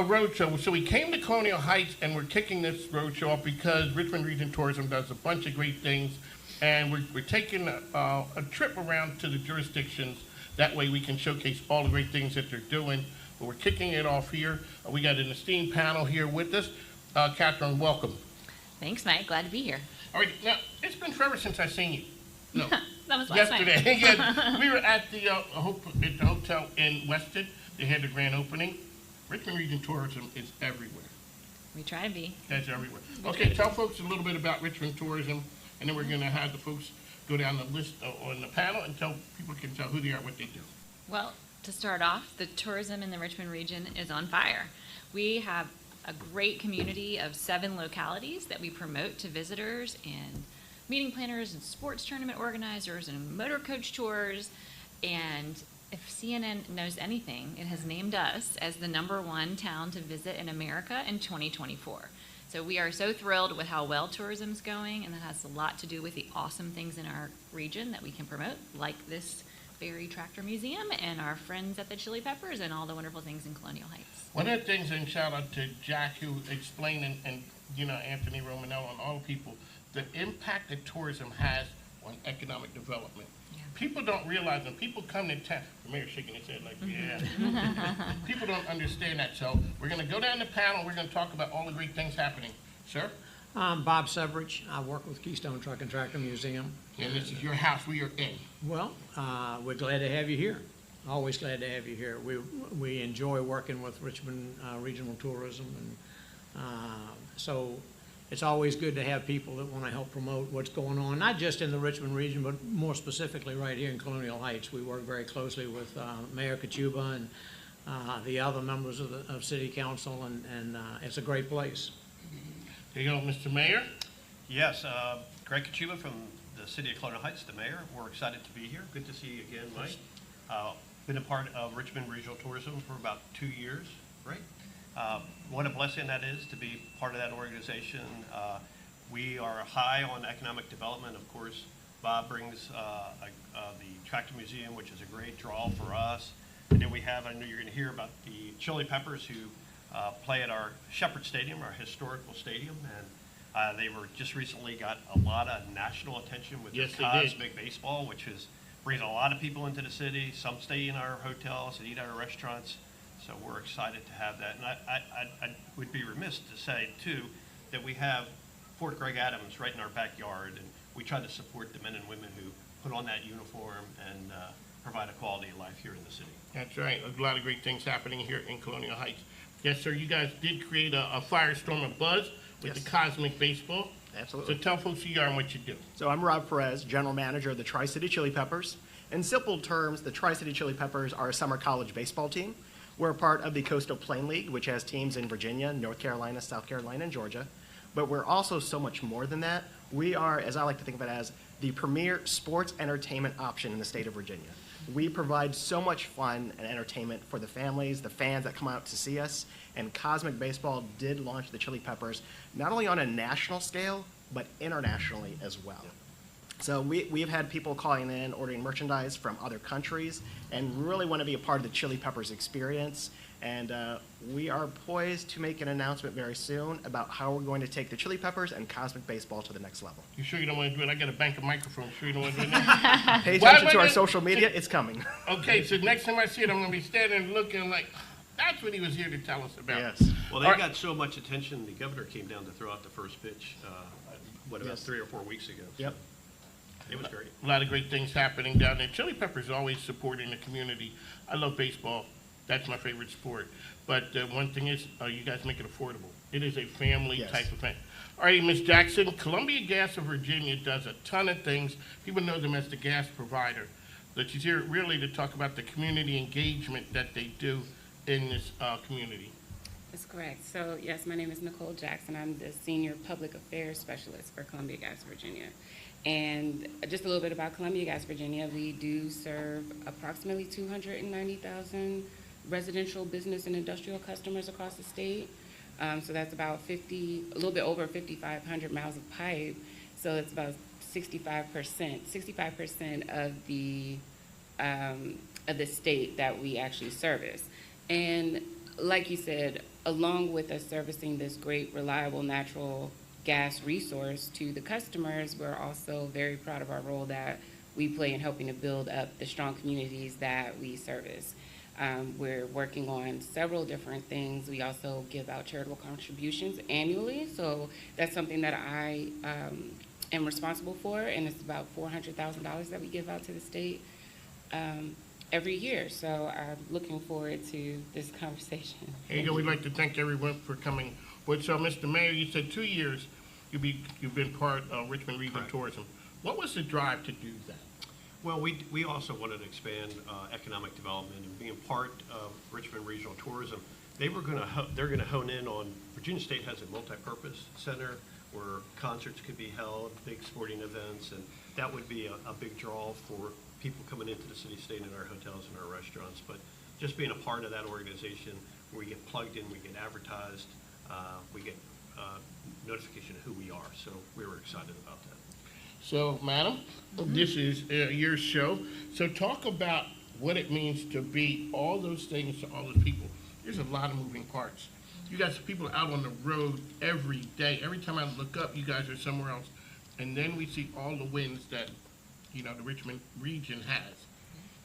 road show. So we came to Colonial Heights, and we're kicking this road show off because Richmond Region Tourism does a bunch of great things, and we're taking a trip around to the jurisdictions. That way we can showcase all the great things that they're doing. But we're kicking it off here. We got an esteemed panel here with us. Catherine, welcome. Thanks, Mike. Glad to be here. All right, now, it's been forever since I've seen you. No, that was last yesterday. night. Yeah, we were at the hotel in Weston. They had the grand opening. Richmond Region Tourism is everywhere. We try to be. That's everywhere. Okay, tell folks a little bit about Richmond Tourism, and then we're going to have the folks go down the list on the panel and people can tell who they are, what they do. Well, to start off, the tourism in the Richmond region is on fire. We have a great community of 7 localities that we promote to visitors and meeting planners and sports tournament organizers and motor coach tours. And if CNN knows anything, it has named us as the #1 town to visit in America in 2024. So we are so thrilled with how well tourism's going, and that has a lot to do with the awesome things in our region that we can promote, like this Berry Tractor Museum and our friends at the Chili Peppers and all the wonderful things in Colonial Heights. One of the things, and shout out to Jack who explained, and Anthony Romanello and all people, the impact that tourism has on economic development. Yeah. People don't realize when people come to town, the mayor's shaking his head like, yeah. People don't understand that. So we're going to go down the panel. We're going to talk about all the great things happening. Sir? I'm Bob Severage. I work with Keystone Truck and Tractor Museum. And this is your house we are in. Well, we're glad to have you here. Always glad to have you here. We enjoy working with Richmond Regional Tourism, So it's always good to have people that want to help promote what's going on, not just in the Richmond region, but more specifically right here in Colonial Heights. We work very closely with Mayor Kachuba and the other members of City Council, and it's a great place. There you go, Mr. Mayor. Yes, Greg Kachuba from the City of Colonial Heights, the mayor. We're excited to be here. Good to see you again, Mike. Been a part of Richmond Regional Tourism for about 2 years, right? What a blessing that is to be part of that organization. We are high on economic development. Of course, Bob brings the Tractor Museum, which is a great draw for us. And then we have, I know you're going to hear about the Chili Peppers, who play at our Shepherd Stadium, our historical stadium. And they were just recently got a lot of national attention with their Cosmic Baseball, which brings a lot of people into the city. Some stay in our hotels and eat at our restaurants. So we're excited to have that. And I would be remiss to say, too, that we have Fort Greg Adams right in our backyard. And we try to support the men and women who put on that uniform and provide a quality of life here in the city. That's right. A lot of great things happening here in Colonial Heights. Yes, sir. You guys did create a firestorm of buzz with the Cosmic Baseball. Absolutely. So tell folks who you are and what you do. So I'm Rob Perez, General Manager of the Tri-City Chili Peppers. In simple terms, the Tri-City Chili Peppers are a summer college baseball team. We're a part of the Coastal Plain League, which has teams in Virginia, North Carolina, South Carolina, and Georgia. But we're also so much more than that. We are, as I like to think of it, as the premier sports entertainment option in the state of Virginia. We provide so much fun and entertainment for the families, the fans that come out to see us. And Cosmic Baseball did launch the Chili Peppers, not only on a national scale, but internationally as well. So we've had people calling in, ordering merchandise from other countries, and really want to be a part of the Chili Peppers experience. And we are poised to make an announcement very soon about how we're going to take the Chili Peppers and Cosmic Baseball to the next level. You sure you don't want to do it? I got a bank of microphones. Sure you don't want to do it now? Pay attention to our social media. It's coming. Okay, so next time I see it, I'm going to be standing looking like, that's what he was here to tell us about. Yes. Well, they got so much attention, the governor came down to throw out the first pitch, about 3 or 4 weeks ago. Yep. It was great. A lot of great things happening down there. Chili Peppers always supporting the community. I love baseball. That's my favorite sport. But one thing is, you guys make it affordable. It is a family type of thing. All right, Ms. Jackson, Columbia Gas of Virginia does a ton of things. People know them as the gas provider. But she's here really to talk about the community engagement that they do in this community. That's correct. So, yes, my name is Nicole Jackson. I'm the Senior Public Affairs Specialist for Columbia Gas Virginia. And just a little bit about Columbia Gas Virginia. We do serve approximately 290,000 residential, business, and industrial customers across the state. So that's about a little bit over 5,500 miles of pipe. So it's about 65% of the state that we actually service. And like you said, along with us servicing this great, reliable, natural gas resource to the customers, we're also very proud of our role that we play in helping to build up the strong communities that we service. We're working on several different things. We also give out charitable contributions annually, so that's something that I am responsible for, and it's about $400,000 that we give out to the state every year. So I'm looking forward to this conversation. Here you go. We'd like to thank everyone for coming. But so, Mr. Mayor, you said 2 years you've been part of Richmond Regional Tourism. What was the drive to do that? Well, we also wanted to expand economic development, and being part of Richmond Regional Tourism, they're going to hone in on, Virginia State has a multi-purpose center where concerts could be held, big sporting events, and that would be a big draw for people coming into the city, staying in our hotels and our restaurants. But just being a part of that organization, where we get plugged in, we get advertised, we get notification of who we are. So we were excited about that. So, madam, this is your show. So talk about what it means to be all those things to all those people. There's a lot of moving parts. You guys, people are out on the road every day. Every time I look up, you guys are somewhere else. And then we see all the wins that, the Richmond region has.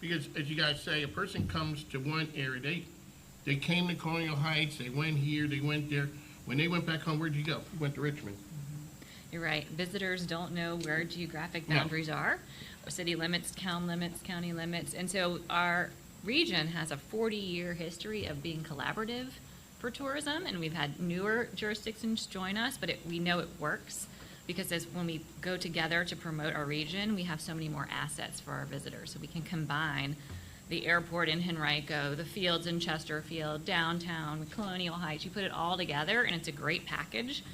Because, as you guys say, a person comes to one area. They came to Colonial Heights. They went here. They went there. When they went back home, where'd you go? You went to Richmond. You're right. Visitors don't know where geographic boundaries are, or city limits, town limits, county limits. And so our region has a 40-year history of being collaborative for tourism, and we've had newer jurisdictions join us, but we know it works because when we go together to promote our region, we have so many more assets for our visitors. So we can combine the airport in Henrico, the fields in Chesterfield, downtown, Colonial Heights. You put it all together, and it's a great package,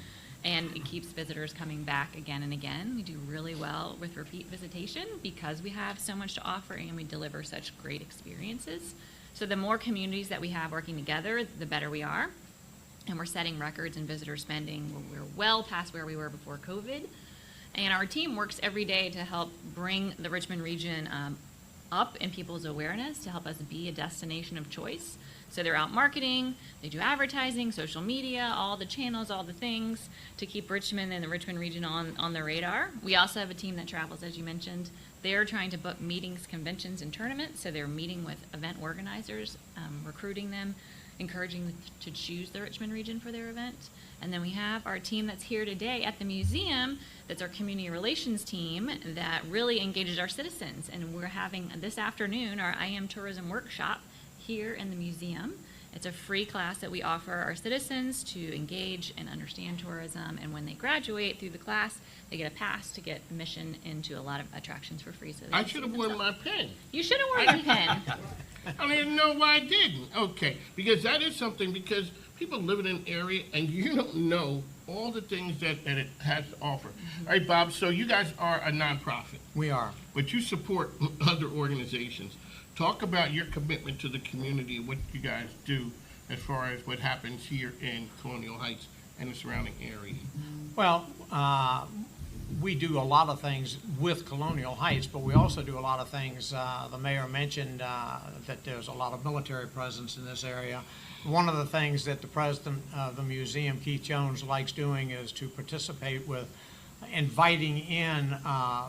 and it keeps visitors coming back again and again. We do really well with repeat visitation because we have so much to offer and we deliver such great experiences. So the more communities that we have working together, the better we are. And we're setting records in visitor spending. We're well past where we were before COVID. And our team works every day to help bring the Richmond region up in people's awareness, to help us be a destination of choice. So they're out marketing, they do advertising, social media, all the channels, all the things to keep Richmond and the Richmond region on the radar. We also have a team that travels, as you mentioned. They're trying to book meetings, conventions, and tournaments. So they're meeting with event organizers, recruiting them, encouraging them to choose the Richmond region for their event. And then we have our team that's here today at the museum, that's our community relations team that really engages our citizens. And we're having this afternoon our I Am Tourism workshop here in the museum. It's a free class that we offer our citizens to engage and understand tourism, and when they graduate through the class, they get a pass to get admission into a lot of attractions for free. So I should have worn my pen. You should have worn your pen. I didn't know why I didn't. Okay, because that is something, because people live in an area and you don't know all the things that it has to offer. All right, Bob, so you guys are a nonprofit. We are. But you support other organizations. Talk about your commitment to the community, what you guys do as far as what happens here in Colonial Heights and the surrounding area. Well, we do a lot of things with Colonial Heights, but we also do a lot of things. The mayor mentioned that there's a lot of military presence in this area. One of the things that the president of the museum, Keith Jones, likes doing is to participate with inviting in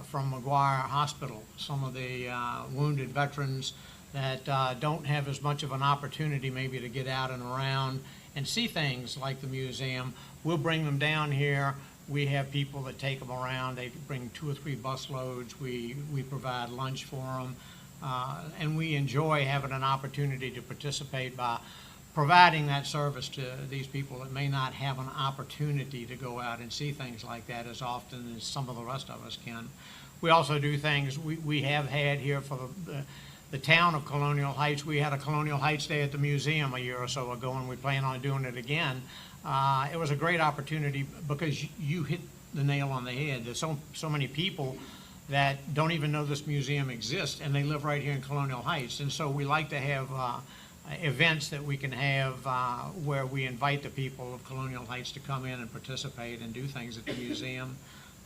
from McGuire Hospital some of the wounded veterans that don't have as much of an opportunity maybe to get out and around and see things like the museum. We'll bring them down here. We have people that take them around. They bring 2 or 3 bus loads. We provide lunch for them. And we enjoy having an opportunity to participate by providing that service to these people that may not have an opportunity to go out and see things like that as often as some of the rest of us can. We also do things we have had here for the town of Colonial Heights. We had a Colonial Heights Day at the museum a year or so ago, and we plan on doing it again. It was a great opportunity because you hit the nail on the head. There's so many people that don't even know this museum exists, and they live right here in Colonial Heights. And so we like to have events that we can have where we invite the people of Colonial Heights to come in and participate and do things at the museum.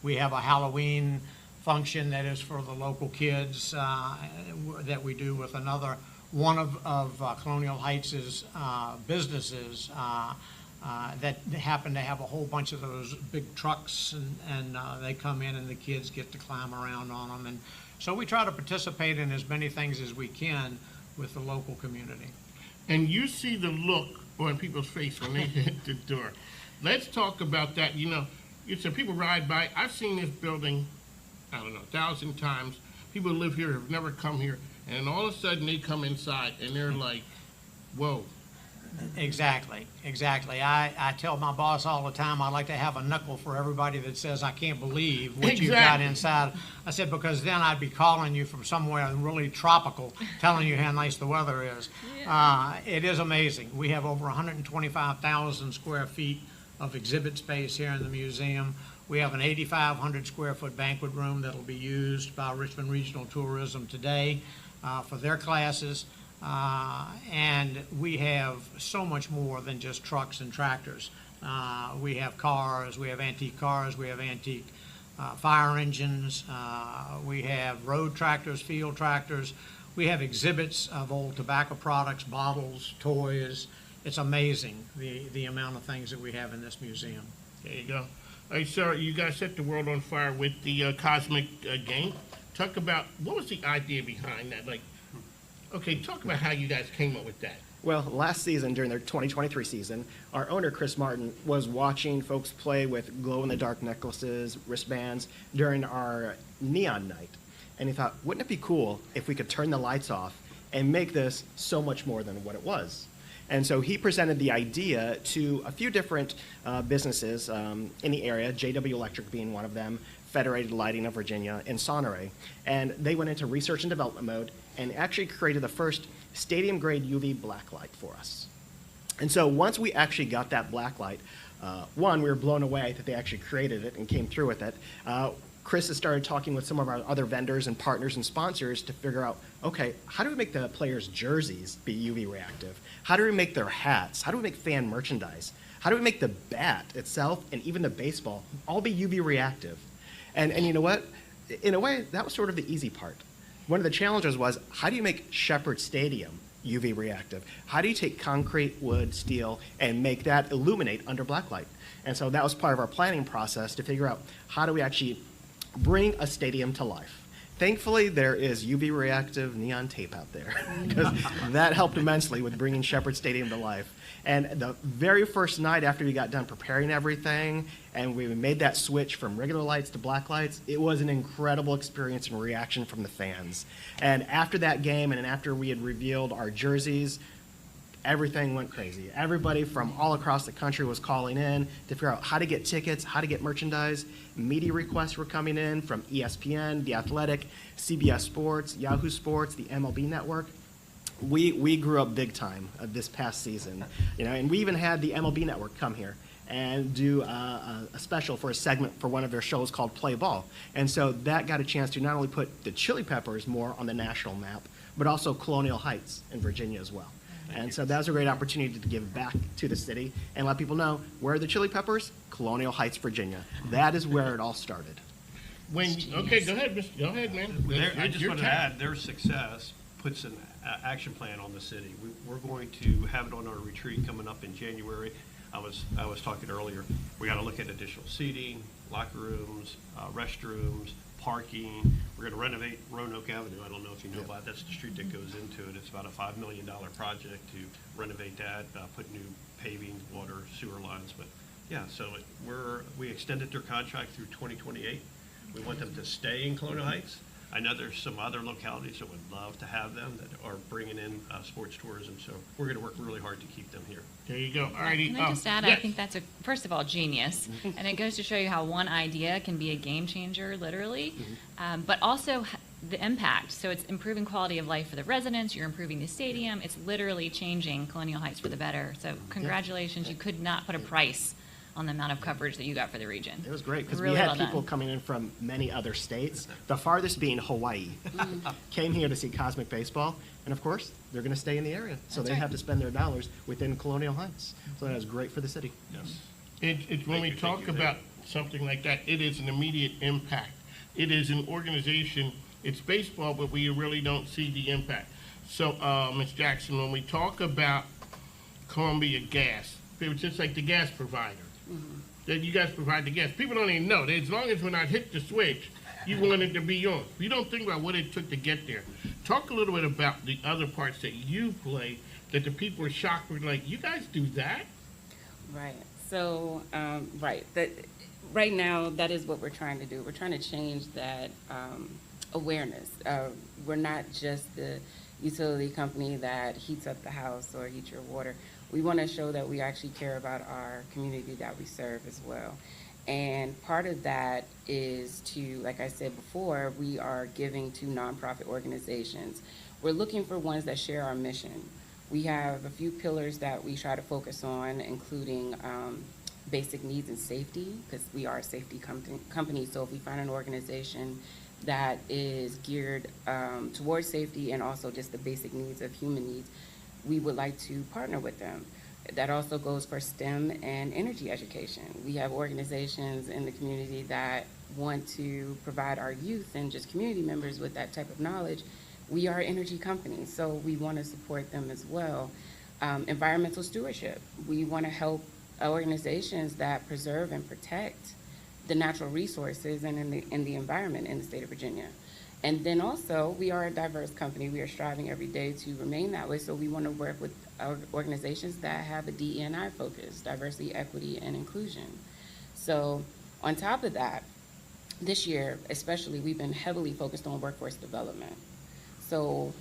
We have a Halloween function that is for the local kids that we do with another one of Colonial Heights' businesses that happen to have a whole bunch of those big trucks, and they come in and the kids get to climb around on them. And so we try to participate in as many things as we can with the local community. And you see the look on people's face when they hit the door. Let's talk about that. You know, it's a people ride by. I've seen this building, I don't know, 1,000 times. People who live here have never come here, and all of a sudden they come inside and they're like, whoa. Exactly. I tell my boss all the time I like to have a knuckle for everybody that says I can't believe what you've got inside. I said, because then I'd be calling you from somewhere really tropical, telling you how nice the weather is. It is amazing. We have over 125,000 square feet of exhibit space here in the museum. We have an 8,500 square foot banquet room that'll be used by Richmond Regional Tourism today for their classes. And we have so much more than just trucks and tractors. We have cars, we have antique cars, we have antique fire engines, we have road tractors, field tractors, we have exhibits of old tobacco products, bottles, toys. It's amazing the amount of things that we have in this museum. There you go. All right, so you guys set the world on fire with the Cosmic Game. Talk about, what was the idea behind that? Like, okay, talk about how you guys came up with that. Well, last season, during their 2023 season, our owner, Chris Martin, was watching folks play with glow-in-the-dark necklaces, wristbands, during our neon night. And he thought, wouldn't it be cool if we could turn the lights off and make this so much more than what it was? And so he presented the idea to a few different businesses in the area, JW Electric being one of them, Federated Lighting of Virginia, and Sonore. And they went into research and development mode and actually created the first stadium-grade UV blacklight for us. And so once we actually got that blacklight, one, we were blown away that they actually created it and came through with it. Chris has started talking with some of our other vendors and partners and sponsors to figure out, okay, how do we make the players' jerseys be UV reactive? How do we make their hats? How do we make fan merchandise? How do we make the bat itself and even the baseball all be UV reactive? And you know what? In a way, that was sort of the easy part. One of the challenges was, how do you make Shepherd Stadium UV reactive? How do you take concrete, wood, steel, and make that illuminate under blacklight? And so that was part of our planning process to figure out how do we actually bring a stadium to life. Thankfully, there is UV reactive neon tape out there because that helped immensely with bringing Shepherd Stadium to life. And the very first night after we got done preparing everything and we made that switch from regular lights to black lights, it was an incredible experience and reaction from the fans. And after that game and after we had revealed our jerseys, everything went crazy. Everybody from all across the country was calling in to figure out how to get tickets, how to get merchandise. Media requests were coming in from ESPN, The Athletic, CBS Sports, Yahoo Sports, the MLB Network. We grew up big time this past season, and we even had the MLB Network come here and do a special for a segment for one of their shows called Play Ball. And so that got a chance to not only put the Chili Peppers more on the national map, but also Colonial Heights in Virginia as well. And so that was a great opportunity to give back to the city and let people know where are the Chili Peppers? Colonial Heights, Virginia. That is where it all started. Okay, go ahead, go ahead, man. I just want to add, their success puts an action plan on the city. We're going to have it on our retreat coming up in January. I was talking earlier. We got to look at additional seating, locker rooms, restrooms, parking. We're going to renovate Roanoke Avenue. I don't know if you know about it. That's the street that goes into it. It's about a $5 million project to renovate that, put new paving, water, sewer lines. But yeah, so we extended their contract through 2028. We want them to stay in Colonial Heights. I know there's some other localities that would love to have them that are bringing in sports tourism. So we're going to work really hard to keep them here. There you go. All righty. Can I just add, yes. I think that's first of all, genius. And it goes to show you how one idea can be a game changer, literally, but also the impact. So it's improving quality of life for the residents. You're improving the stadium. It's literally changing Colonial Heights for the better. So congratulations. You could not put a price on the amount of coverage that you got for the region. It was great because really we had well people done. coming in from many other states, the farthest being Hawaii, came here to see Cosmic Baseball, and of course, they're going to stay in the area, so they have to spend their dollars within Colonial Heights. So that was great for the city. Yes. It's when we talk about something like that, it is an immediate impact. It is an organization, it's baseball, but we really don't see the impact. So, Ms. Jackson, when we talk about Columbia Gas, it's just like the gas provider. That you guys provide the gas. People don't even know. As long as when I hit the switch, you want it to be on. You don't think about what it took to get there. Talk a little bit about the other parts that you play that the people are shocked with, like, you guys do that? Right. So, right now, that is what we're trying to do. We're trying to change that awareness. We're not just the utility company that heats up the house or heats your water. We want to show that we actually care about our community that we serve as well. And part of that is to, like I said before, we are giving to nonprofit organizations. We're looking for ones that share our mission. We have a few pillars that we try to focus on, including basic needs and safety, because we are a safety company. So if we find an organization that is geared towards safety and also just the basic needs of human needs, we would like to partner with them. That also goes for STEM and energy education. We have organizations in the community that want to provide our youth and just community members with that type of knowledge. We are an energy company, so we want to support them as well. Environmental stewardship. We want to help organizations that preserve and protect the natural resources and in the environment in the state of Virginia. And then also, we are a diverse company. We are striving every day to remain that way, so we want to work with organizations that have a DE&I focus, diversity, equity, and inclusion. So on top of that, this year especially, we've been heavily focused on workforce development. So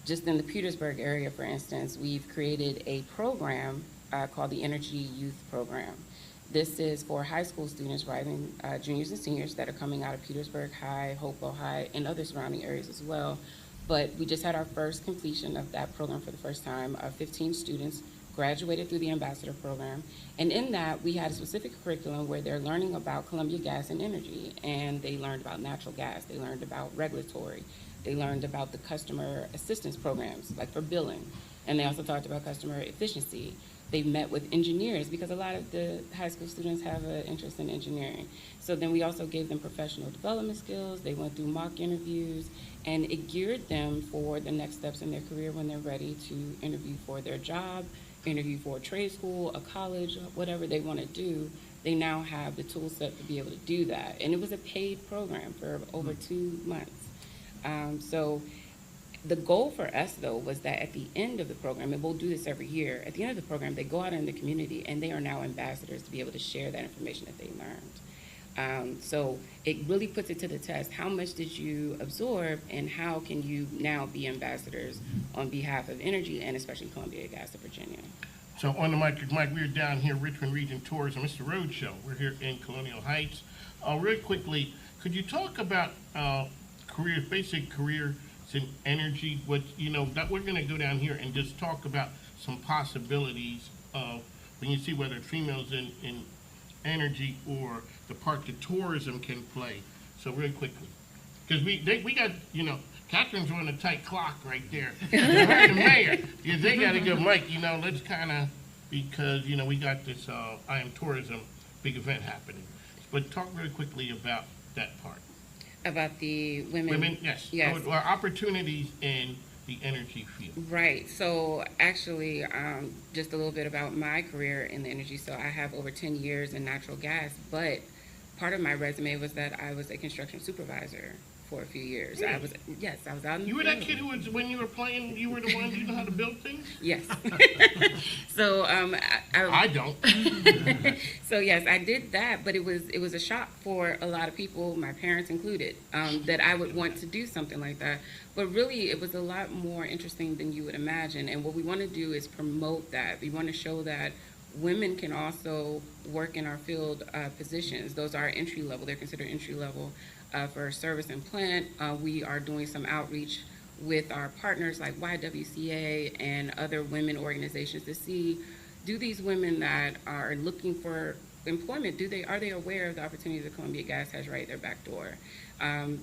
just in the Petersburg area, for instance, we've created a program called the Energy Youth Program. This is for high school students, rising juniors and seniors that are coming out of Petersburg High, Hopewell High, and other surrounding areas as well. But we just had our first completion of that program for the first time. 15 students graduated through the ambassador program. And in that, we had a specific curriculum where they're learning about Columbia Gas and Energy. And they learned about natural gas. They learned about regulatory. They learned about the customer assistance programs, like for billing. And they also talked about customer efficiency. They met with engineers because a lot of the high school students have an interest in engineering. So then we also gave them professional development skills. They went through mock interviews, and it geared them for the next steps in their career when they're ready to interview for their job, interview for a trade school, a college, whatever they want to do. They now have the tool set to be able to do that. And it was a paid program for over 2 months. So the goal for us, though, was that at the end of the program, and we'll do this every year, at the end of the program, they go out in the community and they are now ambassadors to be able to share that information that they learned. So it really puts it to the test. How much did you absorb, and how can you now be ambassadors on behalf of energy and especially Columbia Gas of Virginia? So on the mic, we're down here, Richmond Region Tourism. It's the Road Show. We're here in Colonial Heights. Real quickly, could you talk about basic career in energy? What that we're going to go down here and just talk about some possibilities of when you see whether females in energy or the part that tourism can play. So real quickly, because we got Catherine's on a tight clock right there. Her, the mayor, they got to go, Mike. Let's kind of, because we got this I Am Tourism big event happening. But talk really quickly about that part. About the women? Women, yes. Or opportunities in the energy field. Right. So actually, just a little bit about my career in the energy. So I have over 10 years in natural gas, but part of my resume was that I was a construction supervisor for a few years. Really? I was out in You were that kid who was, when you were playing, you were the one who knew how to build things? Yes. So I don't. So yes, I did that, but it was a shock for a lot of people, my parents included, that I would want to do something like that. But really, it was a lot more interesting than you would imagine. And what we want to do is promote that. We want to show that women can also work in our field positions. Those are entry level. They're considered entry level. For service and plant, we are doing some outreach with our partners like YWCA and other women organizations to see, do these women that are looking for employment, are they aware of the opportunities that Columbia Gas has right at their back door?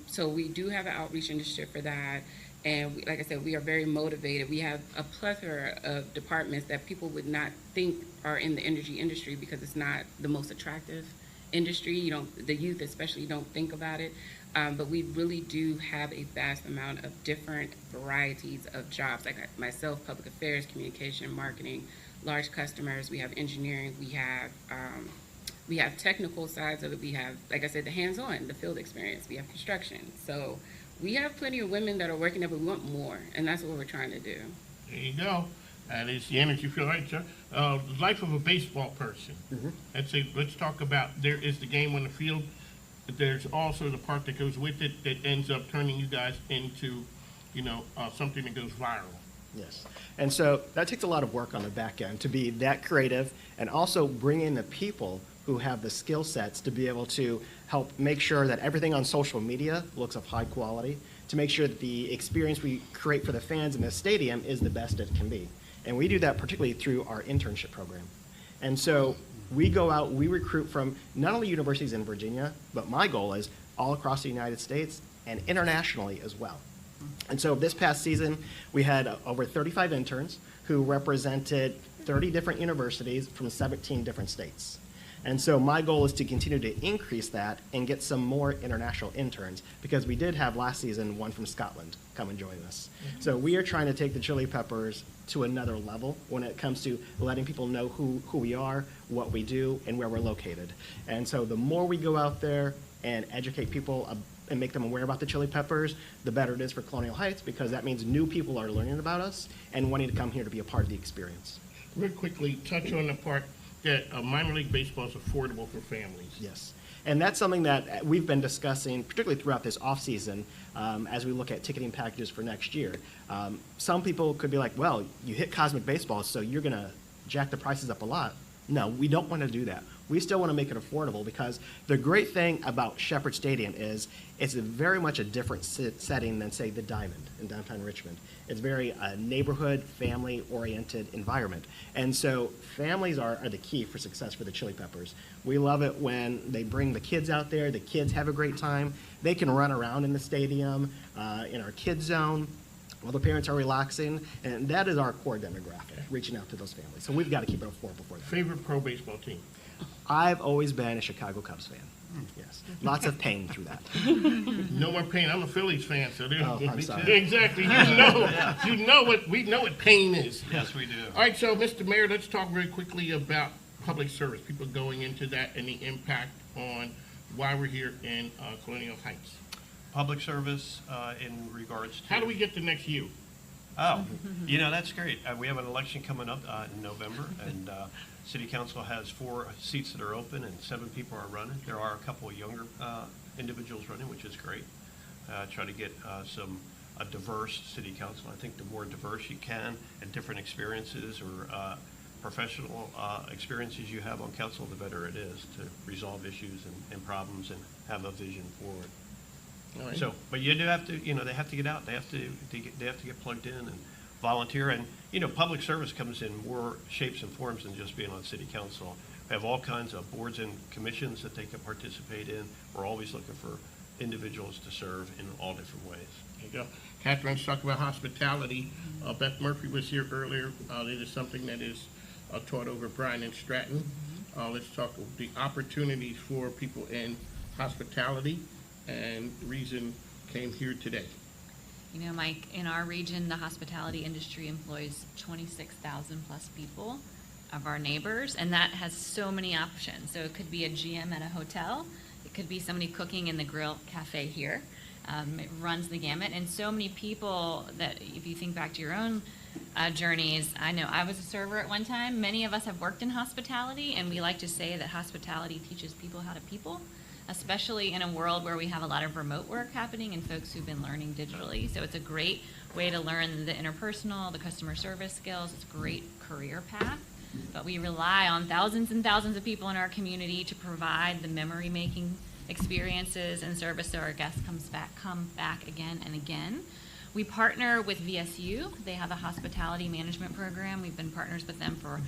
So we do have an outreach initiative for that. And like I said, we are very motivated. We have a plethora of departments that people would not think are in the energy industry because it's not the most attractive industry. The youth especially don't think about it, but we really do have a vast amount of different varieties of jobs. Like myself, public affairs, communication, marketing, large customers. We have engineering. We have technical sides of it. We have, like I said, the hands-on, the field experience. We have construction. So we have plenty of women that are working there, but we want more, and that's what we're trying to do. There you go. That is the energy field, right, sir? The life of a baseball person. Let's talk about, there is the game on the field, but there's also the part that goes with it that ends up turning you guys into, something that goes viral. Yes. And so that takes a lot of work on the back end to be that creative and also bring in the people who have the skill sets to be able to help make sure that everything on social media looks of high quality, to make sure that the experience we create for the fans in the stadium is the best it can be. And we do that particularly through our internship program. And so we go out, we recruit from not only universities in Virginia, but my goal is all across the United States and internationally as well. And so this past season, we had over 35 interns who represented 30 different universities from 17 different states. And so my goal is to continue to increase that and get some more international interns, because we did have last season one from Scotland come and join us. So we are trying to take the Chili Peppers to another level when it comes to letting people know who we are, what we do, and where we're located. And so the more we go out there and educate people and make them aware about the Chili Peppers, the better it is for Colonial Heights, because that means new people are learning about us and wanting to come here to be a part of the experience. Real quickly, touch on the part that minor league baseball is affordable for families. Yes. And that's something that we've been discussing, particularly throughout this off-season, as we look at ticketing packages for next year. Some people could be like, well, you hit Cosmic Baseball, so you're going to jack the prices up a lot. No, we don't want to do that. We still want to make it affordable because the great thing about Shepherd Stadium is it's very much a different setting than, say, the Diamond in downtown Richmond. It's very neighborhood, family-oriented environment. And so families are the key for success for the Chili Peppers. We love it when they bring the kids out there. The kids have a great time. They can run around in the stadium, in our kids zone, while the parents are relaxing, and that is our core demographic, reaching out to those families. So we've got to keep it affordable for them. Favorite pro baseball team? I've always been a Chicago Cubs fan. Yes, lots of pain through that. No more pain. I'm a Phillies fan, so there's I'm sorry. exactly. You know what we know what pain is. Yes, we do. All right, so Mr. Mayor, let's talk very quickly about public service. People going into that and the impact on why we're here in Colonial Heights. Public service in regards to... How do we get to next you? Oh, that's great. We have an election coming up in November, and City Council has 4 seats that are open, and 7 people are running. There are a couple of younger individuals running, which is great. Try to get a diverse City Council. I think the more diverse you can and different experiences or professional experiences you have on council, the better it is to resolve issues and problems and have a vision forward. Right. So, but you do have to, they have to get out. They have to get plugged in and volunteer. And public service comes in more shapes and forms than just being on city council. We have all kinds of boards and commissions that they can participate in. We're always looking for individuals to serve in all different ways. There you go. Catherine, let's talk about hospitality. Beth Murphy was here earlier. It is something that is taught over Bryan and Stratton. Let's talk about the opportunities for people in hospitality. And the reason came here today. Mike, in our region, the hospitality industry employs 26,000 plus people of our neighbors, and that has so many options. So it could be a GM at a hotel. It could be somebody cooking in the grill cafe here. It runs the gamut, and so many people that if you think back to your own journeys, I know I was a server at one time. Many of us have worked in hospitality, and we like to say that hospitality teaches people how to people, especially in a world where we have a lot of remote work happening and folks who've been learning digitally. So it's a great way to learn the interpersonal, the customer service skills. It's a great career path. But we rely on thousands and thousands of people in our community to provide the memory-making experiences and service so our guests come back again and again. We partner with VSU. They have a hospitality management program. We've been partners with them for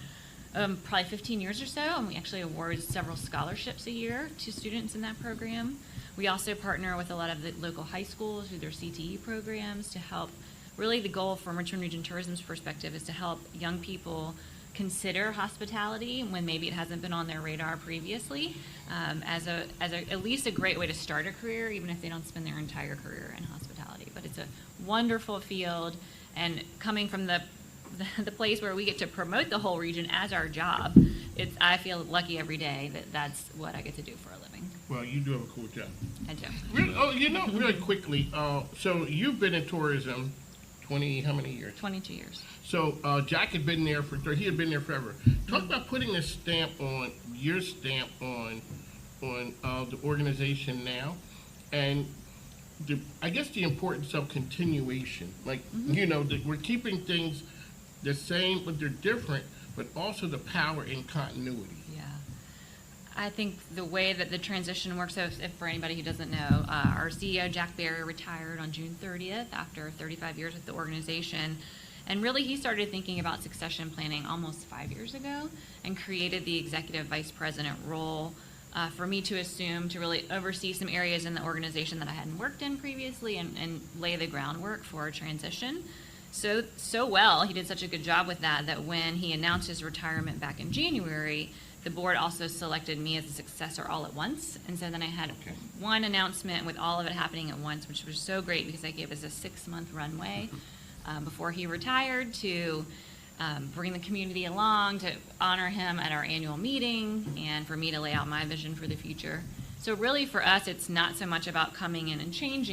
probably 15 years or so, and we actually award several scholarships a year to students in that program. We also partner with a lot of the local high schools through their CTE programs to help. Really, the goal from Richmond Region Tourism's perspective is to help young people consider hospitality when maybe it hasn't been on their radar previously, as at least a great way to start a career, even if they don't spend their entire career in hospitality. But it's a wonderful field, and coming from the place where we get to promote the whole region as our job, I feel lucky every day that that's what I get to do for a living. Well, you do have a cool job. I do. Really quickly, so you've been in tourism 20, how many years? 22 years. So Jack had been there he had been there forever. Talk about putting your stamp on the organization now, and I guess the importance of continuation. Like, that we're keeping things the same, but they're different, but also the power in continuity. Yeah. I think the way that the transition works, if for anybody who doesn't know, our CEO, Jack Barry, retired on June 30th after 35 years with the organization. And really, he started thinking about succession planning almost 5 years ago and created the executive vice president role for me to assume to really oversee some areas in the organization that I hadn't worked in previously and lay the groundwork for a transition. So well, he did such a good job with that when he announced his retirement back in January, the board also selected me as a successor all at once. And so then I had one announcement with all of it happening at once, which was so great because that gave us a 6-month runway before he retired to bring the community along, to honor him at our annual meeting, and for me to lay out my vision for the future. So really for us, it's not so much about coming in and changing.